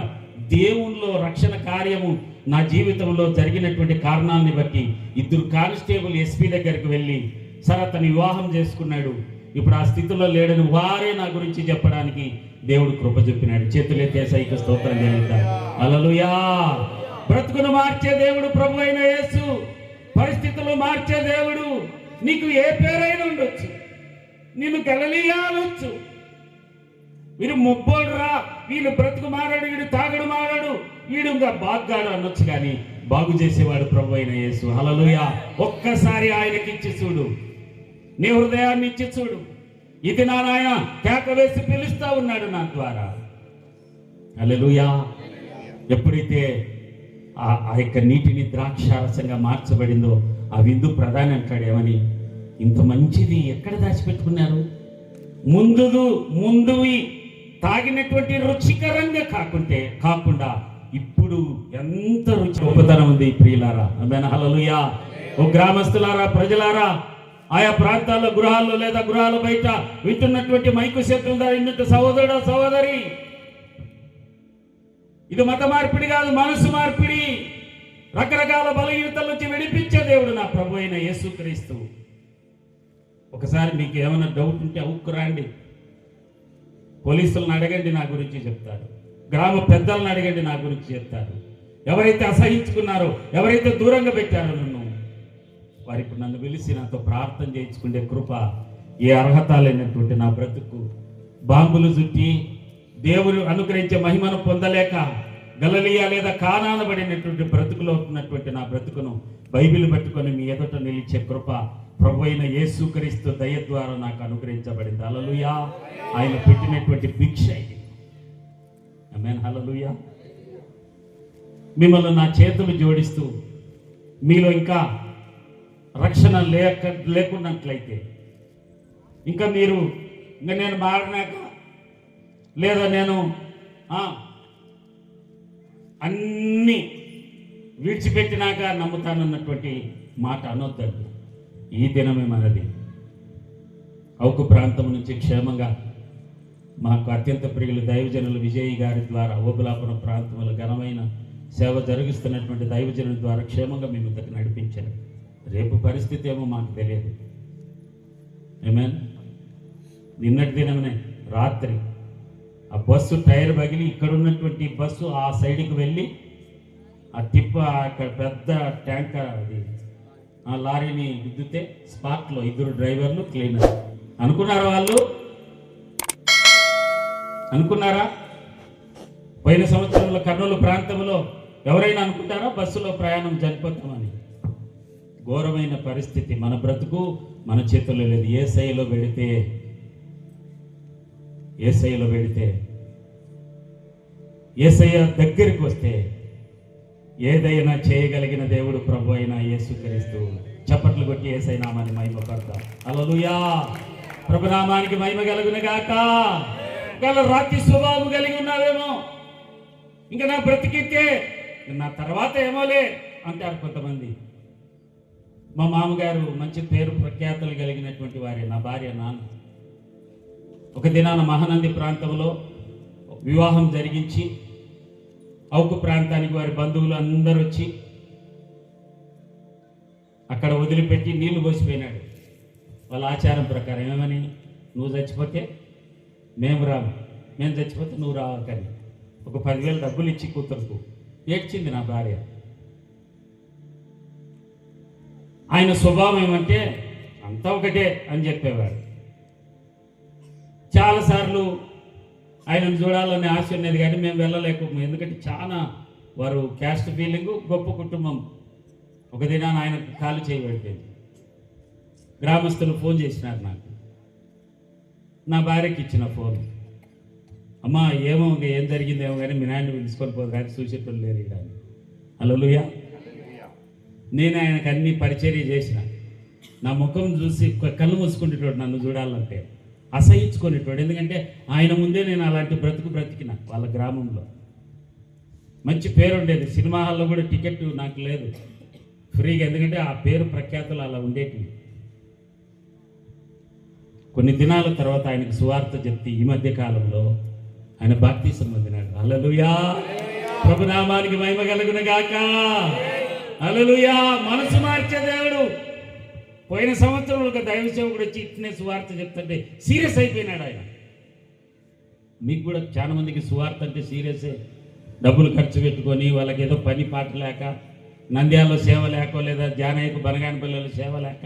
దేవునిలో రక్షణ కార్యము నా జీవితంలో జరిగినటువంటి కారణాన్ని బట్టి 2 కానిస్టేబుల్ ఎస్పీ దగ్గరికి వెళ్ళి, సార్ అతను వివాహం చేసుకున్నాడు, ఇప్పుడు ఆ స్థితిలో లేడని వారే నా గురించి చెప్పడానికి దేవుడు కృప చెప్పినాడు. చేతులెత్తే సైకి స్తోత్రం చెల్లిద్దాం. హల్లెలూయా. బ్రతుకును మార్చే దేవుడు ప్రభు అయిన యేసు, పరిస్థితులు మార్చే దేవుడు. నీకు ఏ పేరైనా ఉండొచ్చు, నిన్ను గలిలయ అనొచ్చు, వీడు ముబ్బోడు రా, వీళ్ళు బ్రతుకు మారాడు, వీడు తాగడు మారాడు, వీడు ఇంకా బాగ్గాడు అనొచ్చు, కానీ బాగు చేసేవాడు ప్రభు అయిన యేసు. హల్లెలూయా. ఒక్కసారి ఆయనకి ఇచ్చి చూడు, నీ హృదయాన్ని ఇచ్చి చూడు. ఇది నా నాయన కేక వేసి పిలుస్తా ఉన్నాడు నా ద్వారా. హల్లెలూయా. ఎప్పుడైతే ఆ యొక్క నీటిని ద్రాక్షారసంగా మార్చబడిందో ఆ విందు ప్రధాని అంటాడు, ఏమని, ఇంత మంచిది ఎక్కడ దాచిపెట్టుకున్నారు? ముందువి తాగినటువంటి రుచికరంగా కాకుండా ఇప్పుడు ఎంత రుచి గొప్పతనం ఉంది ప్రియులారా. ఆమేన్. హల్లెలూయా. ఓ గ్రామస్తులారా, ప్రజలారా, ఆయా ప్రాంతాల్లో గృహాల్లో లేదా గృహాల బయట వింటున్నటువంటి మైకు శబ్దం ద్వారా సహోదరుడు సహోదరి, ఇది మత మార్పిడి కాదు, మనసు మార్పిడి. రకరకాల బలహీనతల నుంచి విడిపించే దేవుడు నా ప్రభు అయిన యేసుక్రీస్తు. ఒకసారి మీకు ఏమైనా డౌట్ ఉంటే రండి, పోలీసులను అడగండి, నా గురించి చెప్తారు. గ్రామ పెద్దలను అడగండి, నా గురించి చెప్తారు. ఎవరైతే అసహించుకున్నారో, ఎవరైతే దూరంగా పెట్టారో వారికి నన్ను పిలిచి నాతో ప్రార్థన చేయించుకునే కృప, ఏ అర్హత లేనటువంటి నా బ్రతుకు బాంబులు చుట్టి దేవుడు అనుగ్రహించే మహిమను పొందలేక గలిలయ లేదా కానానబడినటువంటి బ్రతుకులో ఉన్నటువంటి నా బ్రతుకును బైబిల్ పట్టుకొని మీ ఎదుట నిలిచే కృప ప్రభు అయిన యేసుక్రీస్తు దయ ద్వారా నాకు అనుగ్రహించబడింది. హల్లెలూయా. ఆయన పెట్టినటువంటి భిక్ష ఇది. ఆమేన్. హల్లెలూయా. మిమ్మల్ని నా చేతులు జోడిస్తూ మీలో ఇంకా రక్షణ లేకున్నట్లయితే, ఇంకా నేను మారినాక లేదా నేను అన్నీ విడిచిపెట్టినాక నమ్ముతానన్నటువంటి మాట అనొద్దండి. ఈ దినమే మనది. అవుకు ప్రాంతం నుంచి క్షేమంగా మాకు అత్యంత ప్రియులు దైవజనులు విజయ్ గారి ద్వారా ఓబులాపురం ప్రాంతంలో ఘనమైన సేవ జరిగిస్తున్నటువంటి దైవజనుల ద్వారా క్షేమంగా మేము ఇంతకు నడిపించారు. రేపు పరిస్థితి ఏమో మాకు తెలియదు. ఆమేన్. నిన్నటి దినమే రాత్రి ఆ బస్సు టైర్ పగిలి ఇక్కడ ఉన్నటువంటి బస్సు ఆ సైడ్కి వెళ్ళి ఆ అక్కడ పెద్ద ట్యాంకర్ అది ఆ లారీని గుద్దితే స్పాట్లో 2 డ్రైవర్లు క్లీనర్. అనుకున్నారా? పోయిన సంవత్సరంలో కర్నూలు ప్రాంతంలో ఎవరైనా అనుకుంటారా బస్సులో ప్రయాణం చనిపోతామని? ఘోరమైన పరిస్థితి. మన బ్రతుకు మన చేతుల్లో లేదు. యేసయ్యలో పెడితే యేసయ్య దగ్గరికి వస్తే ఏదైనా చేయగలిగిన దేవుడు ప్రభు అయిన యేసుక్రీస్తు. చప్పట్లు కొట్టి యేసయ్య నామాన్ని మహిమపడతాం. హల్లెలూయా. ప్రభు నామానికి మహిమ కలుగును గాక. ఒకవేళ రాత్రి స్వభావం కలిగి ఉన్నావేమో, ఇంకా నా బ్రతికితే నా తర్వాత ఏమోలే అంటారు కొంతమంది. మా మామగారు మంచి పేరు ప్రఖ్యాతులు కలిగినటువంటి వారే, నా భార్య నాన్న. ఒక దినాన మహానంది ప్రాంతంలో వివాహం జరిగించి అవుకు ప్రాంతానికి వారి బంధువులు అందరూ వచ్చి అక్కడ వదిలిపెట్టి నీళ్లు పోసిపోయినాడు. వాళ్ళ ఆచారం ప్రకారం ఏమని, నువ్వు చచ్చిపోతే మేము రాము, మేము చచ్చిపోతే నువ్వు రావకని ఒక 10,000 డబ్బులు ఇచ్చి కూతురుకు ఏడ్చింది నా భార్య. ఆయన స్వభావం ఏమంటే అంతా ఒకటే అని చెప్పేవాడు. చాలాసార్లు ఆయనను చూడాలని ఆశ ఉన్నది కానీ మేము వెళ్ళలేకపోయాం. ఎందుకంటే చాలా వారు క్యాస్ట్ ఫీలింగు, గొప్ప కుటుంబం. ఒక దినాన్ని ఆయన కాలు చేయబడిపోయింది. గ్రామస్తులు ఫోన్ చేసినారు నాకు, నా భార్యకి ఇచ్చిన ఫోన్. అమ్మా ఏమో ఏం జరిగిందేమో కానీ మీ నాయన పిలుచుకొని పోదు కానీ చూసేటోళ్ళు లేరు ఇక్కడ. హల్లెలూయా. నేను ఆయనకు అన్ని పరిచర్య చేసిన. నా ముఖం చూసి కళ్ళు మూసుకునేటోడు, నన్ను చూడాలంటే అసహించుకునేటోడు. ఎందుకంటే ఆయన ముందే నేను అలాంటి బ్రతికిన వాళ్ళ గ్రామంలో. మంచి పేరు ఉండేది. సినిమా హాల్లో కూడా టికెట్ నాకు లేదు, ఫ్రీగా. ఎందుకంటే ఆ పేరు ప్రఖ్యాతులు అలా ఉండేటివి. కొన్ని దినాల తర్వాత ఆయనకు సువార్త చెప్తే ఈ మధ్య కాలంలో ఆయన బాప్తిసం పొందినాడు. హల్లెలూయా. ప్రభునామానికి మహిమ కలుగును గాక. హల్లెలూయా. మనసు మార్చే దేవుడు. పోయిన సంవత్సరం ఒక దైవ సేవకుడు వచ్చి ఇట్నే సువార్త చెప్తుంటే సీరియస్ అయిపోయినాడు ఆయన. మీకు కూడా చాలా మందికి సువార్త అంటే సీరియసే. డబ్బులు ఖర్చు పెట్టుకొని వాళ్ళకి ఏదో పని పాట లేక, నంద్యాలలో సేవ లేక, లేదా జానయ్యకు బనగానపల్లిలో సేవ లేక,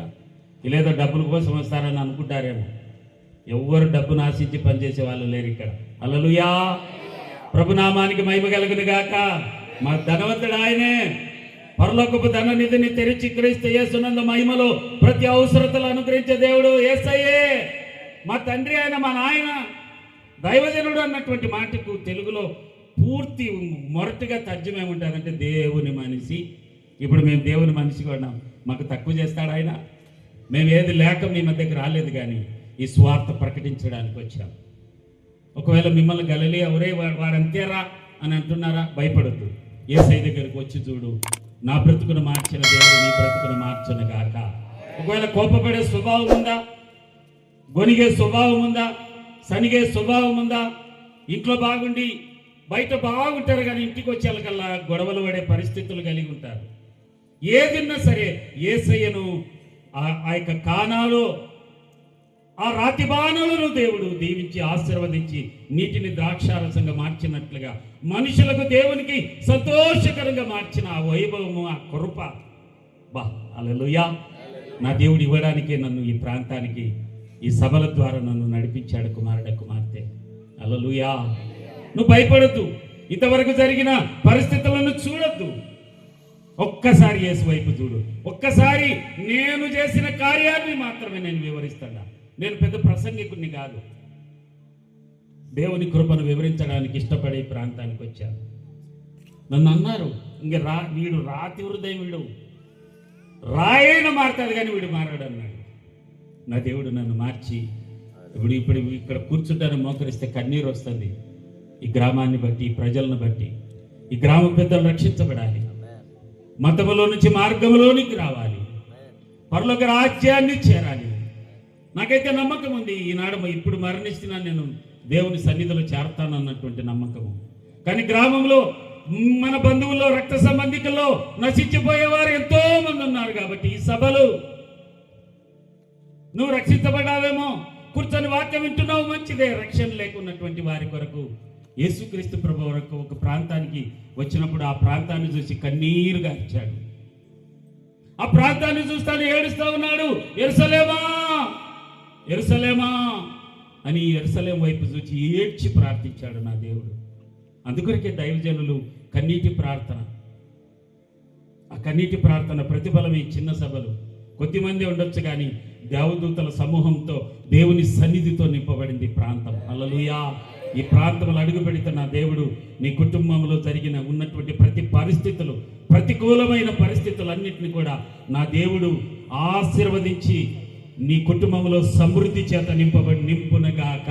లేదా డబ్బుల కోసం వస్తారని అనుకుంటారేమో. ఎవ్వరు డబ్బును ఆశించి పనిచేసే వాళ్ళు లేరు ఇక్కడ. హల్లెలూయా. ప్రభునామానికి మహిమ కలుగును గాక. మా ధనవంతుడు ఆయనే. పరలోకపు ధన నిధిని తెరిచి క్రీస్తు యేసునందు మహిమలో ప్రతి అవసరతలు అనుగ్రహించే దేవుడు యేసయ్యే. మా తండ్రి ఆయన, మా నాయన దైవజనుడు అన్నటువంటి మాటకు తెలుగులో పూర్తి మొరటుగా తర్జుమ ఏముంటుందంటే దేవుని మనిషి. ఇప్పుడు మేము దేవుని మనిషిగా ఉన్నాం, మాకు తక్కువ చేస్తాడు ఆయన? మేము ఏది లేక మీ మధ్యకి రాలేదు కానీ ఈ స్వార్థ ప్రకటించడానికి వచ్చాం. ఒకవేళ మిమ్మల్ని గలిలే ఎవరే వాడంతేరా అని అంటున్నారా, భయపడద్దు. యేసయ్య దగ్గరికి వచ్చి చూడు. నా బ్రతుకును మార్చిన దేవుడు నీ బ్రతుకును మార్చును గాక. ఒకవేళ కోపపడే స్వభావం ఉందా, గొనిగే స్వభావం ఉందా, సనిగే స్వభావం ఉందా, ఇంట్లో బాగుండి బయట బాగుంటారు కానీ ఇంటికి వచ్చేకల్లా గొడవలు పడే పరిస్థితులు కలిగి ఉంటారు. ఏదిన్నా సరే యేసయ్యను ఆ యొక్క కానాలో ఆ రాతి బాణలను దేవుడు దీవించి ఆశీర్వదించి నీటిని ద్రాక్షారసంగా మార్చినట్లుగా మనుషులకు దేవునికి సంతోషకరంగా మార్చిన ఆ వైభవము, ఆ కృప, బా హల్లెలూయా. నా దేవుడు ఇవ్వడానికే నన్ను ఈ ప్రాంతానికి, ఈ సభల ద్వారా నన్ను నడిపించాడు. కుమారుడ కుమార్తె, హల్లెలూయా. నువ్వు భయపడద్దు. ఇంతవరకు జరిగిన పరిస్థితులను చూడొద్దు. ఒక్కసారి యేసు వైపు చూడు. ఒక్కసారి నేను చేసిన కార్యాన్ని మాత్రమే నేను వివరిస్తాను. నేను పెద్ద ప్రసంగికుడిని కాదు. దేవుని కృపను వివరించడానికి ఇష్టపడే ప్రాంతానికి వచ్చాను. నన్ను అన్నారు, ఇంక వీడు రాతి హృదయం, వీడు రాయైన మారుతాడు కానీ వీడు మారాడు అన్నాడు. నా దేవుడు నన్ను మార్చి ఇప్పుడు ఇక్కడ కూర్చుంటాను, మోకరిస్తే కన్నీరు వస్తుంది. ఈ గ్రామాన్ని బట్టి, ఈ ప్రజలను బట్టి. ఈ గ్రామ పెద్దలు రక్షించబడాలి, మతములో నుంచి మార్గంలోనికి రావాలి, పరలోక రాజ్యాన్ని చేరాలి. నాకైతే నమ్మకం ఉంది. ఈనాడు ఇప్పుడు మరణిస్తున్నా నేను దేవుని సన్నిధిలో చేరతాను అన్నటువంటి నమ్మకము. కానీ గ్రామంలో మన బంధువుల్లో, రక్త సంబంధికుల్లో నశించిపోయేవారు ఎంతో మంది ఉన్నారు. కాబట్టి ఈ సభలు నువ్వు రక్షించబడావేమో, కూర్చొని వాక్యం వింటున్నావు, మంచిదే. రక్షణ లేకున్నటువంటి వారి కొరకు యేసుక్రీస్తు ప్రభు వరకు ఒక ప్రాంతానికి వచ్చినప్పుడు ఆ ప్రాంతాన్ని చూసి కన్నీరుగా ఇచ్చాడు. ఆ ప్రాంతాన్ని చూస్తాను ఏడుస్తూ ఉన్నాడు, యెరూషలేమా యెరూషలేమా అని యెరూషలేం వైపు చూసి ఏడ్చి ప్రార్థించాడు నా దేవుడు. అందుకొరకే దైవజనులు కన్నీటి ప్రార్థన, ఆ కన్నీటి ప్రార్థన ప్రతిఫలం ఈ చిన్న సభలు కొద్దిమంది ఉండొచ్చు కానీ దేవదూతల సమూహంతో, దేవుని సన్నిధితో నింపబడింది ప్రాంతం. హల్లెలూయా. ఈ ప్రాంతంలో అడుగు పెడుతున్న దేవుడు నీ కుటుంబంలో జరిగిన ఉన్నటువంటి ప్రతి పరిస్థితులు, ప్రతికూలమైన పరిస్థితులన్నింటినీ కూడా నా దేవుడు ఆశీర్వదించి నీ కుటుంబంలో సమృద్ధి చేత నింపునుగాక,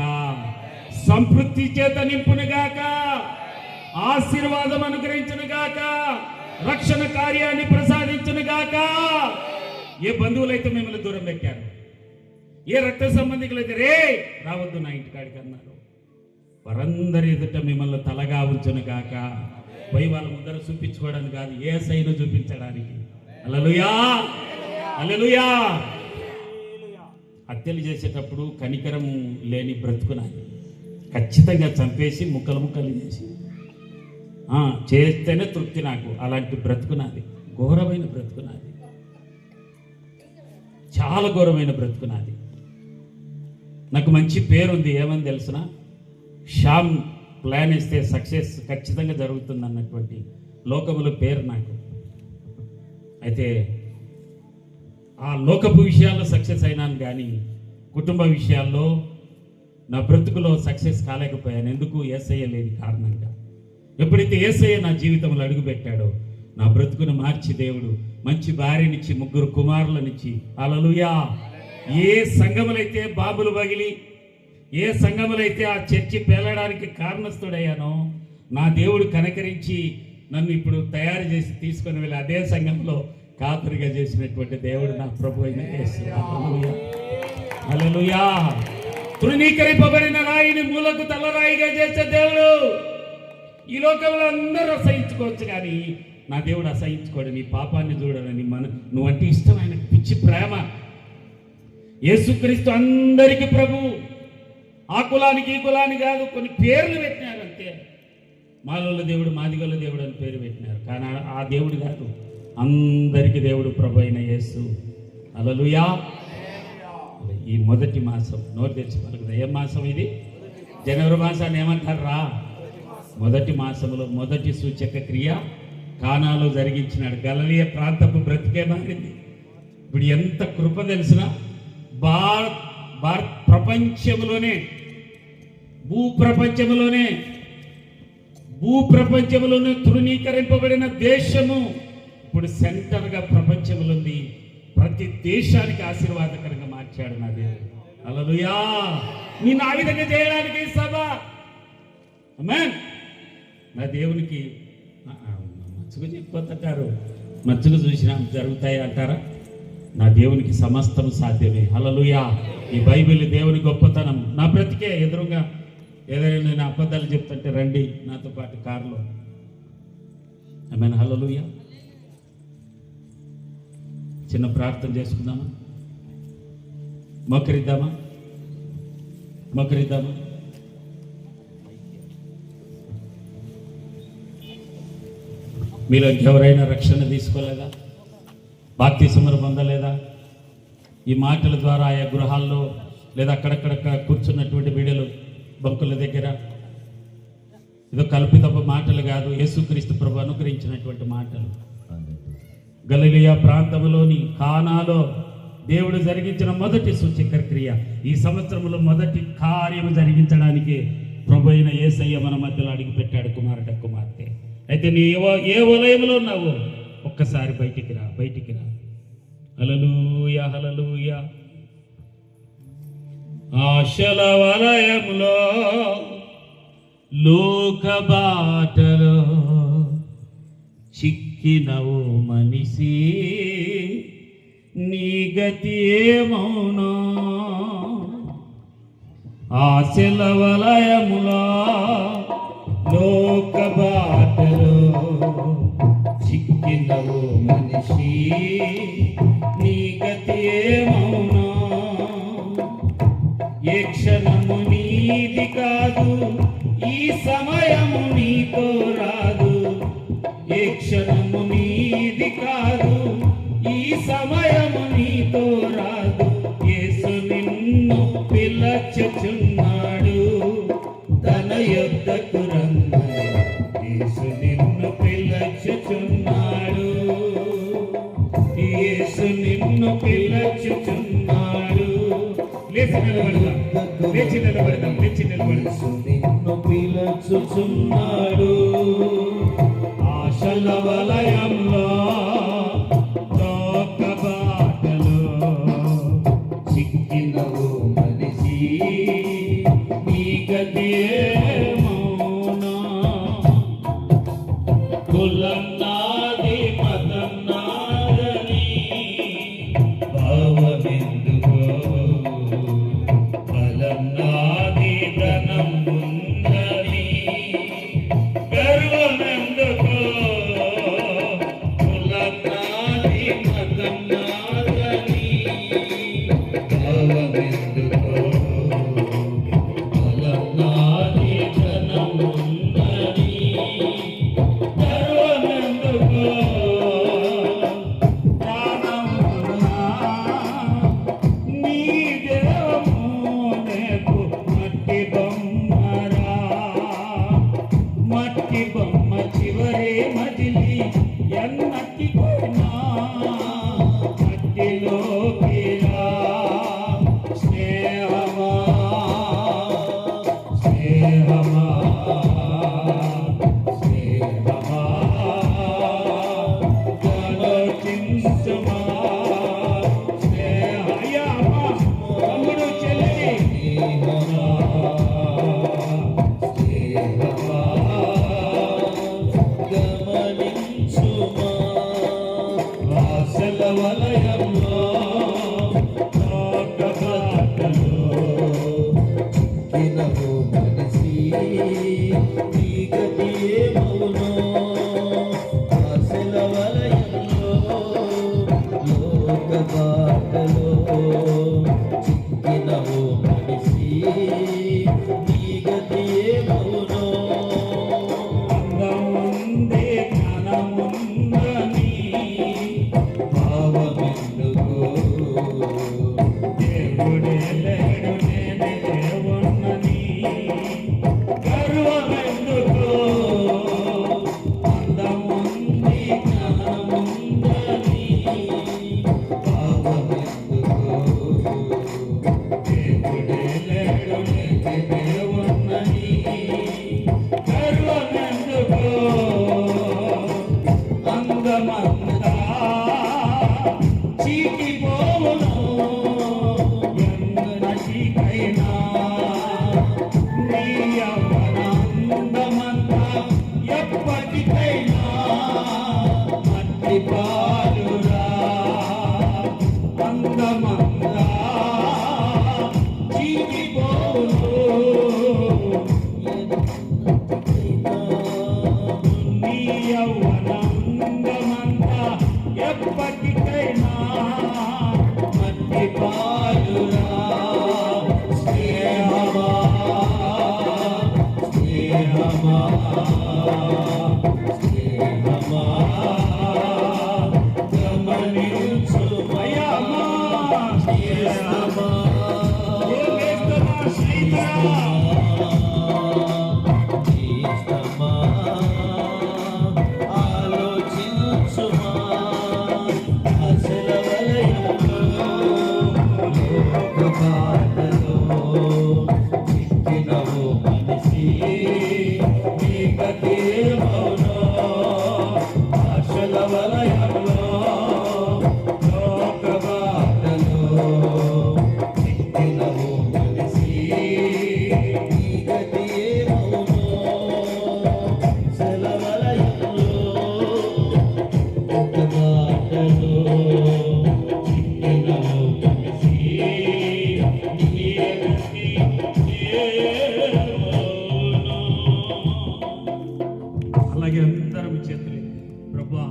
సంతృప్తి చేత నింపునుగాక, ఆశీర్వాదం అనుగ్రహించునుగాక, రక్షణ కార్యాన్ని ప్రసాదించునుగాక. ఏ బంధువులైతే మిమ్మల్ని దూరం పెట్టారు, ఏ రక్త సంబంధికులైతే రే రావద్దు నా ఇంటికాడికి అన్నారు, వారందరి ఎదుట మిమ్మల్ని తలగా ఉంచునుగాక. పోయి వాళ్ళ ముందర చూపించుకోవడానికి కాదు, యేసయ్యను చూపించడానికి. హల్లెలూయా, హల్లెలూయా. హత్యలు చేసేటప్పుడు కనికరం లేని బ్రతుకునాది. ఖచ్చితంగా చంపేసి ముక్కలు ముక్కలు చేసి చేస్తేనే తృప్తి నాకు. అలాంటి బ్రతుకునాది, ఘోరమైన బ్రతుకునాది, చాలా ఘోరమైన బ్రతుకునాది. నాకు మంచి పేరుంది, ఏమని తెలిసిన, శ్యామ్ ప్లాన్ ఇస్తే సక్సెస్ ఖచ్చితంగా జరుగుతుంది అన్నటువంటి లోకములో పేరు నాకు. అయితే ఆ లోకపు విషయాల్లో సక్సెస్ అయినాను, కానీ కుటుంబ విషయాల్లో నా బ్రతుకులో సక్సెస్ కాలేకపోయాను. ఎందుకు? యేసయ్య లేని కారణంగా. ఎప్పుడైతే యేసయ్య నా జీవితంలో అడుగుపెట్టాడో నా బ్రతుకును మార్చి దేవుడు మంచి భార్యనిచ్చి 3 కుమారులనిచ్చి, హల్లెలూయా. ఏ సంఘములైతే బాబులు పగిలి, ఏ సంఘములైతే ఆ చర్చి పేలడానికి కారణస్తుడయ్యానో నా దేవుడు కనకరించి నన్ను ఇప్పుడు తయారు చేసి తీసుకొని వెళ్ళి అదే సంఘంలో కాపురిగా చేసినటువంటి దేవుడు నా ప్రభు అయిన యేసు. హల్లెలూయా, హల్లెలూయా. తృణీకరింపబడిన రాయిని మూలకు తలరాయిగా చేసే దేవుడు. ఈ లోకంలో అందరూ అసహించుకోవచ్చు, కానీ నా దేవుడు అసహించుకోడు. నీ పాపాన్ని చూడాలని నువ్వంటే ఇష్టం, ఆయన పిచ్చి ప్రేమ. యేసుక్రీస్తు అందరికీ ప్రభు. ఆ కులానికి ఈ కులానికి కాదు, కొన్ని పేర్లు పెట్టినారు అంతే. మాలోళ్ళ దేవుడు, మాదిగోళ్ళ దేవుడు అని పేరు పెట్టినారు, కానీ ఆ దేవుడు కాదు, అందరికీ దేవుడు ప్రభు అయిన యేసు. హల్లెలూయా. ఈ మొదటి మాసం నోరు తెచ్చి పలుకుదా. ఏం మాసం ఇది? జనవరి మాసాన్ని ఏమంటారు రా? మొదటి మాసంలో మొదటి సూచక క్రియ కానాలో జరిగించినాడు. గలిలయ ప్రాంతపు బ్రతికే మారింది. ఇప్పుడు ఎంత కృప తెలిసిన, ప్రపంచంలోనే భూప్రపంచంలోనే తృణీకరింపబడిన దేశము ఇప్పుడు సెంటర్గా ప్రపంచంలో ఉంది. ప్రతి దేశానికి ఆశీర్వాదకరంగా మార్చాడు నా దేవుడు. హల్లెలూయా. నేను ఆ విధంగా చేయడానికి సభ, ఆమేన్. నా దేవునికి మచ్చుకు చెప్పొద్దంటారు, మచ్చుకు చూసినా జరుగుతాయి అంటారా? నా దేవునికి సమస్తం సాధ్యమే. హల్లెలూయా. ఈ బైబిల్ దేవుని గొప్పతనం. నా బ్రతికే ఎదురుగా ఏదైనా నేను అబద్ధాలు చెప్తుంటే రండి నాతో పాటు కారులో. ఆమేన్, హల్లెలూయా. చిన్న ప్రార్థన చేసుకుందామా? మోకరిద్దామా? మీలో ఎవరైనా రక్షణ తీసుకోలేదా? బాప్తిస్మం పొందలేదా? ఈ మాటల ద్వారా ఆయా గృహాల్లో లేదా అక్కడక్కడ కూర్చున్నటువంటి బిడ్డలు బంకుల దగ్గర ఏదో కల్పితపు మాటలు కాదు, యేసుక్రీస్తు ప్రభు అనుగ్రహించినటువంటి మాటలు. గలిలయ ప్రాంతంలోని కానాలో దేవుడు జరిగించిన మొదటి సూచక క్రియ, ఈ సంవత్సరంలో మొదటి కార్యము జరిగించడానికి ప్రభు అయిన యేసయ్య మన మధ్యలో అడిగి పెట్టాడు. కుమార్తె, అయితే నీ ఏ వలయంలో ఉన్నావో ఒక్కసారి బయటికి రా. హల్లెలూయా, హల్లెలూయా. ఆశల వలయంలో, లోక బాటలో చిక్కినవు మనిషి, నీ గతి ఏమౌనో. ఆశల వలయములో, లోక బాటలో చిక్కినవు మనిషి, నీ గతి ఏమౌనో. ఏ క్షణము నీది కాదు, ఈ సమయము నీతో రాదు. ఏ క్షణము నీది కాదు, ఈ సమయము నీతో రాదు. యేసు నిన్ను పిలచుచున్నాడు, తన యొద్దకు రమ్మని. యేసు నిన్ను పిలచుచున్నాడు, యేసు నిన్ను పిలచుచున్నాడు. లేచి నిలబడదాం. నిన్ను పిలచుచున్నాడు. ఆశల వలయంలో, లోక బాటలో చిక్కినవు మనిషి, నీ గతి ఏమౌనో. కులం నాది, మతం నాదని భావమెందుకో. బలం నాది, ధనం ఉందని గర్వమెందుకో. మట్టి బొమ్మ చివరే మదిలి ఎన్నట్టి పోయినా మట్టిలోకి రా స్నేహమా స్నేహమా స్నేహమా ఆలోచించమా స్నేహ అయ్యా అమ్మా తమ్ముడు చెల్లి వలయంలో కినవు మనసి నీ గతియే మౌనో ఆశల వలయంలో లోక బాటలో చిక్కినవు మనసి నీ గతియే మౌనో అందముందే జ్ఞానముందని భావమెందుకో దేవుడే లేడు నేనే దేవుణ్ణని గర్వమెందుకో అందముంది జ్ఞానముందని భావమెందుకో దేవుడే లేడు నేనే దేవుణ్ణని గర్వమెందుకో అందమంతా చీకిపోవును ఎన్నటికైనా నీ యవ్వనందమంతా ఎప్పటికైనా మట్టి పాలురా అందమంతా చీకిపోవును నీ యవ్వనందమంతా ఎప్పటికైనా మట్టి పాలురా స్నేహమా స్నేహమా స్నేహమా గమనించుమయమా స్నేహమా ఏం వేస్తున్నా స్నేహితుడా ఇష్టమా ఆలోచించుమా ఆశల వలయంలో లోక బాటలో చిక్కినవు మనసి నీ గతే మౌనో ఆశల వలయంలో లోక బాటలో చిక్కినవు మనసి నీ గతే మౌనో ఆశల వలయంలో లోక బాటలో చిక్కినవు మనసి నీ గతే అలాగే అందరం చేతులు ప్రభా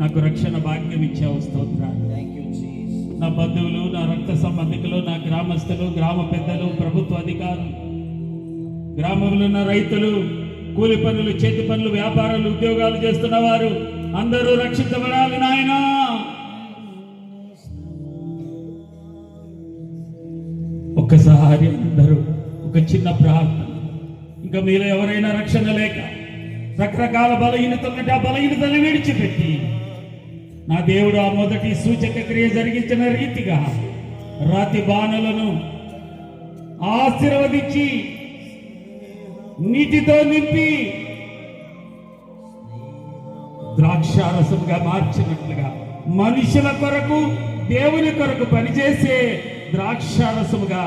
నాకు రక్షణ భాగ్యం ఇచ్చావు స్తోత్రాలు. థ్యాంక్ యూ జీసస్ నా బంధువులు, నా రక్త సంబంధికులు, నా గ్రామస్తులు, గ్రామ పెద్దలు, ప్రభుత్వ అధికారులు, గ్రామంలో ఉన్న రైతులు, కూలి పనులు, చేతి పనులు, వ్యాపారాలు, ఉద్యోగాలు చేస్తున్న వారు అందరూ రక్షించబడాలి నాయనా. ఒక్కసారి అందరూ ఒక చిన్న ప్రార్థన. ఇంకా మీలో ఎవరైనా రక్షణ లేక రకరకాల బలహీనతలుంటే ఆ బలహీనతలు విడిచిపెట్టి నా దేవుడు ఆ మొదటి సూచక క్రియ జరిగించిన రీతిగా రాతి బాణలను ఆశీర్వదించి నీటితో నింపి ద్రాక్షారసముగా మార్చినట్లుగా మనుషుల కొరకు దేవుని కొరకు పనిచేసే ద్రాక్షారసముగా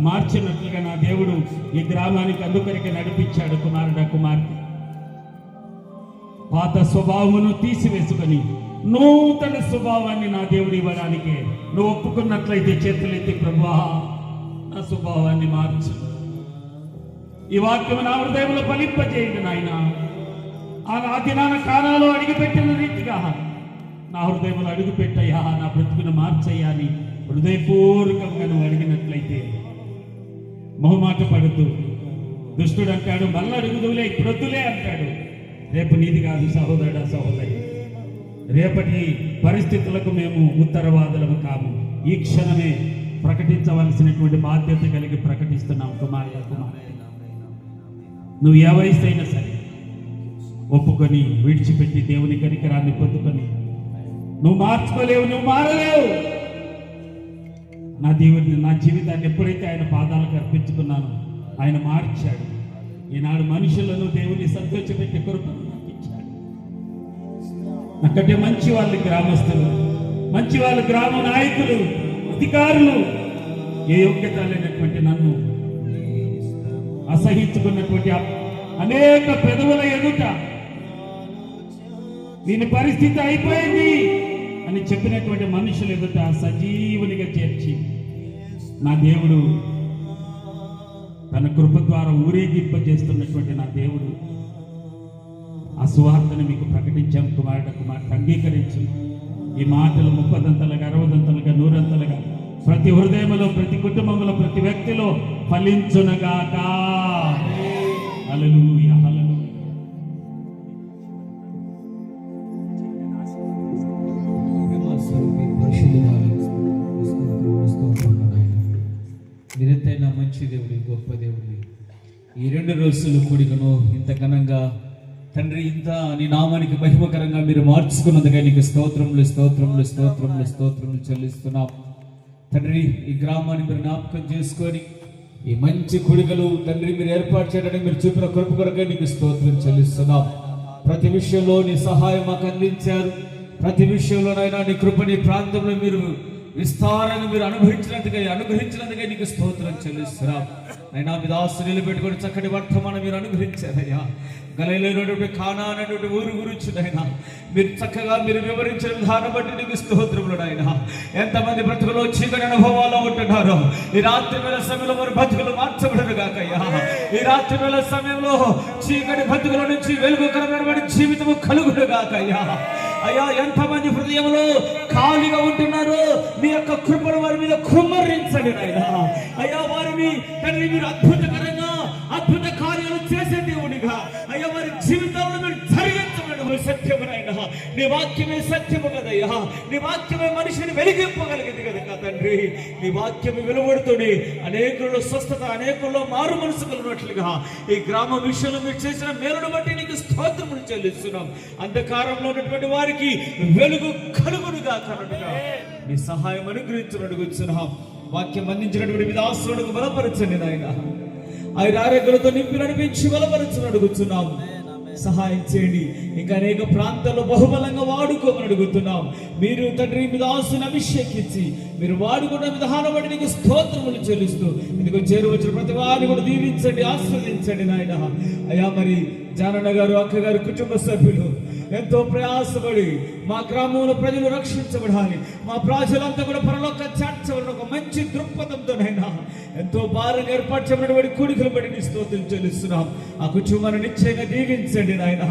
మార్చినట్లుగా నా దేవుడు ఈ గ్రామానికి అందుకొరికి నడిపించాడు. కుమారుడా, కుమార్తె పాత స్వభావమును తీసివేసుకొని నూతన స్వభావాన్ని నా దేవుడు ఇవ్వడానికి నువ్వు ఒప్పుకున్నట్లయితే చేతులెత్తి ప్రభువా నా స్వభావాన్ని మార్చు, ఈ వాక్యం నా హృదయంలో ఫలింపజేయండి నాయన. ఆ దినాన కాలాలో అడుగుపెట్టిన రీతిగా నా హృదయంలో అడుగుపెట్టయ్యా, నా బ్రతుకును మార్చయ్యా అని హృదయపూర్వకంగా నువ్వు అడిగినట్లయితే మొహమాట పడుతూ దుష్టుడు అంటాడు మళ్ళీ అడుగుదులే ఇప్పుడొద్దులే అంటాడు. రేపు నీది కాదు సహోదరుడా, సహోదరి. రేపటి పరిస్థితులకు మేము ఉత్తరవాదులము కాము. ఈ క్షణమే ప్రకటించవలసినటువంటి బాధ్యత కలిగి ప్రకటిస్తున్నాం. కుమారుడా, కుమార్తె, నువ్వు ఏ వయసు అయినా సరే ఒప్పుకొని విడిచిపెట్టి దేవుని కనికరాన్ని పొందుకొని, నువ్వు మార్చుకోలేవు, నువ్వు మారలేవు, నా జీవితాన్ని ఎప్పుడైతే ఆయన పాదాలకు అర్పించుకున్నానో ఆయన మార్చాడు. ఈనాడు మనుషులను దేవుని సంతోషపెట్టి కృపను నాకు ఇచ్చాడు. నాకంటే మంచి వాళ్ళు గ్రామస్తులు, మంచి వాళ్ళు గ్రామ నాయకులు, అధికారులు, ఏ యోగ్యత లేనటువంటి నన్ను అసహించుకున్నటువంటి అనేక పెదవుల ఎదుట దీని పరిస్థితి అయిపోయింది అని చెప్పినటువంటి మనుషుల ఎదుట సజీవునిగా చేర్చి నా దేవుడు తన కృప ద్వారా ఊరేగింపజేస్తున్నటువంటి నా దేవుడు ఆ సువార్తను మీకు ప్రకటించాం. కుమారుడు అంగీకరించు. ఈ మాటలు 30దంతలుగా 60దంతలుగా 100ంతలుగా ప్రతి హృదయంలో, ప్రతి కుటుంబంలో, ప్రతి వ్యక్తిలో ఫలించునగాక. హల్లెలూయా, హల్లెలూయా. మీరెంతైనా మంచి దేవుడి, గొప్ప దేవుడి. ఈ 2 రోజులు కూడికను ఇంత ఘనంగా తండ్రి, ఇంత నీ నామానికి మహిమకరంగా మీరు మార్చుకున్నందుగా నీకు స్తోత్రములు స్తోత్రములు స్తోత్రములు స్తోత్రములు చెల్లిస్తున్నాం తండ్రి. ఈ గ్రామాన్ని మీరు జ్ఞాపకం చేసుకొని ఈ మంచి కూడికలు తండ్రి మీరు ఏర్పాటు చేయడానికి మీరు చూపిన కృప కొరకే నీకు స్తోత్రం చెల్లిస్తున్నాం. ప్రతి విషయంలో నీ సహాయం మాకు అందించారు. ప్రతి విషయంలోనైనా నీ కృప నీ ప్రాంతంలో మీరు విస్తారంగా మీరు అనుగ్రహించినందుకే నీకు స్తోత్రం చెల్లిస్తున్నాం. అయినా మీ దాసుని నిలబెట్టుకొని చక్కటి వర్తమానం మీరు అనుగ్రహించారయ్యా. గలిలయలోని కానా అనేటువంటి ఊరు గురించి నాయనా మీరు చక్కగా మీరు వివరించిన విధానం బట్టి నీకు స్తోత్రములు నాయనా. ఎంతమంది బ్రతుకులో చీకటి అనుభవాల్లో ఉంటున్నారో ఈ రాత్రి వేళ సమయంలో వారి బ్రతుకులు మార్చబడను గాకయ్యా. ఈ రాత్రి వేళ సమయంలో చీకటి బ్రతుకుల నుంచి వెలుగుకరమైన జీవితము కలుగును గాకయ్యా. అయ్యా, ఎంతమంది హృదయంలో ఖాళీగా ఉంటున్నారో మీ యొక్క కృపను వారి మీద కుమ్మరించండి నాయనా. అయ్యా, వారిని తండ్రి మీరు అద్భుతకరంగా అద్భుత కార్యాలు చేసే దేవుడిగా అయ్యా వారి జీవితంలో మీరు జరిగించమని సత్యమునైనా నీ వాక్యమే సత్యము కదయ్యా. నీ వాక్యమే మనిషిని వెలిగింపగలిగింది కదా తండ్రి. నీ వాక్యము వెలువడుతుంది అనేకుల్లో స్వస్థత, అనేకుల్లో మారు మనసు కలిగినట్లుగా ఈ గ్రామ విషయంలో మీరు చేసిన మేలును బట్టి నీకు స్తోత్రములు చెల్లిస్తున్నాం. అంధకారంలో ఉన్నటువంటి వారికి వెలుగు కలుగునుగా కనుగా నీ సహాయం అనుగ్రహించని అడుగుతున్నాం. వాక్యం అందించినటువంటి విదాసులకు బలపరచండి నాయన. ఆయన ఆరోగ్యాలతో నింపి నడిపించి బలపరచని అడుగుతున్నాం. సహాయం చేయండి. ఇంకా అనేక ప్రాంతాల్లో బహుబలంగా వాడుకోమని అడుగుతున్నాం. మీరు తండ్రి మీ దాసుని అభిషేకించి మీరు వాడుకున్న విధానం బట్టి నీకు స్తోత్రములు చెల్లిస్తూ ఇదిగో చేరువచ్చిన ప్రతి వారిని కూడా దీవించండి, ఆస్వాదించండి నాయన. అయ్యా, మరి జానన్న గారు, అక్క గారు, కుటుంబ సభ్యులు ఎంతో ప్రయాసపడి మా గ్రామంలో ప్రజలు రక్షించబడాలి, మా ప్రజలంతా కూడా పరలోక చేర్చబడిన ఒక మంచి దృక్పథంతోనైనా ఎంతో భారంగా ఏర్పాటు చేయబడిన కూడికలు బట్టి నీ స్తోత్రం చెల్లిస్తున్నాం. ఆ కుటుంబాన్ని నిశ్చయంగా దీవించండి నాయన.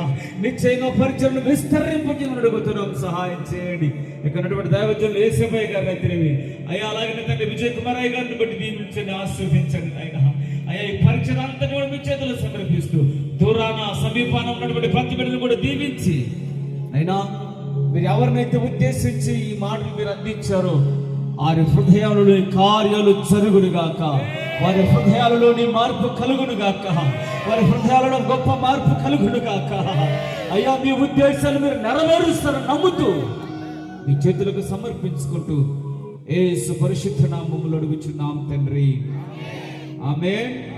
నిశ్చయంగా పరిచయం విస్తరింపజేయమని అడుగుతున్నాం. సహాయం చేయండి. ఇక్కడ దైవజనులు ఏసేపయ్య గారు అయితేనేవి అయ్యా, అలాగే తండ్రి విజయ్ కుమార్ అయ్య గారిని బట్టి దీవించండి, ఆశీర్వదించండి నాయన. అయ్యా, ఈ పరీక్ష అంతా కూడా మీ చేతులు సమర్పిస్తూ దూరాన సమీపాన ఉన్నటువంటి ప్రతి బిడ్డను కూడా దీవించి అయినా మీరు ఎవరినైతే ఉద్దేశించి ఈ మాటలు మీరు అందించారో వారి హృదయాలలో కార్యాలు జరుగునుగాక, వారి హృదయాలలోని మార్పు కలుగునుగాక, వారి హృదయాలలో గొప్ప మార్పు కలుగునుగాక. అయ్యా, మీ ఉద్దేశాలు మీరు నెరవేరుస్తారని నమ్ముతూ మీ చేతులకు సమర్పించుకుంటూ యేసు పరిశుద్ధ నామములో అడుగుచున్నాం తండ్రి. ఆమేన్.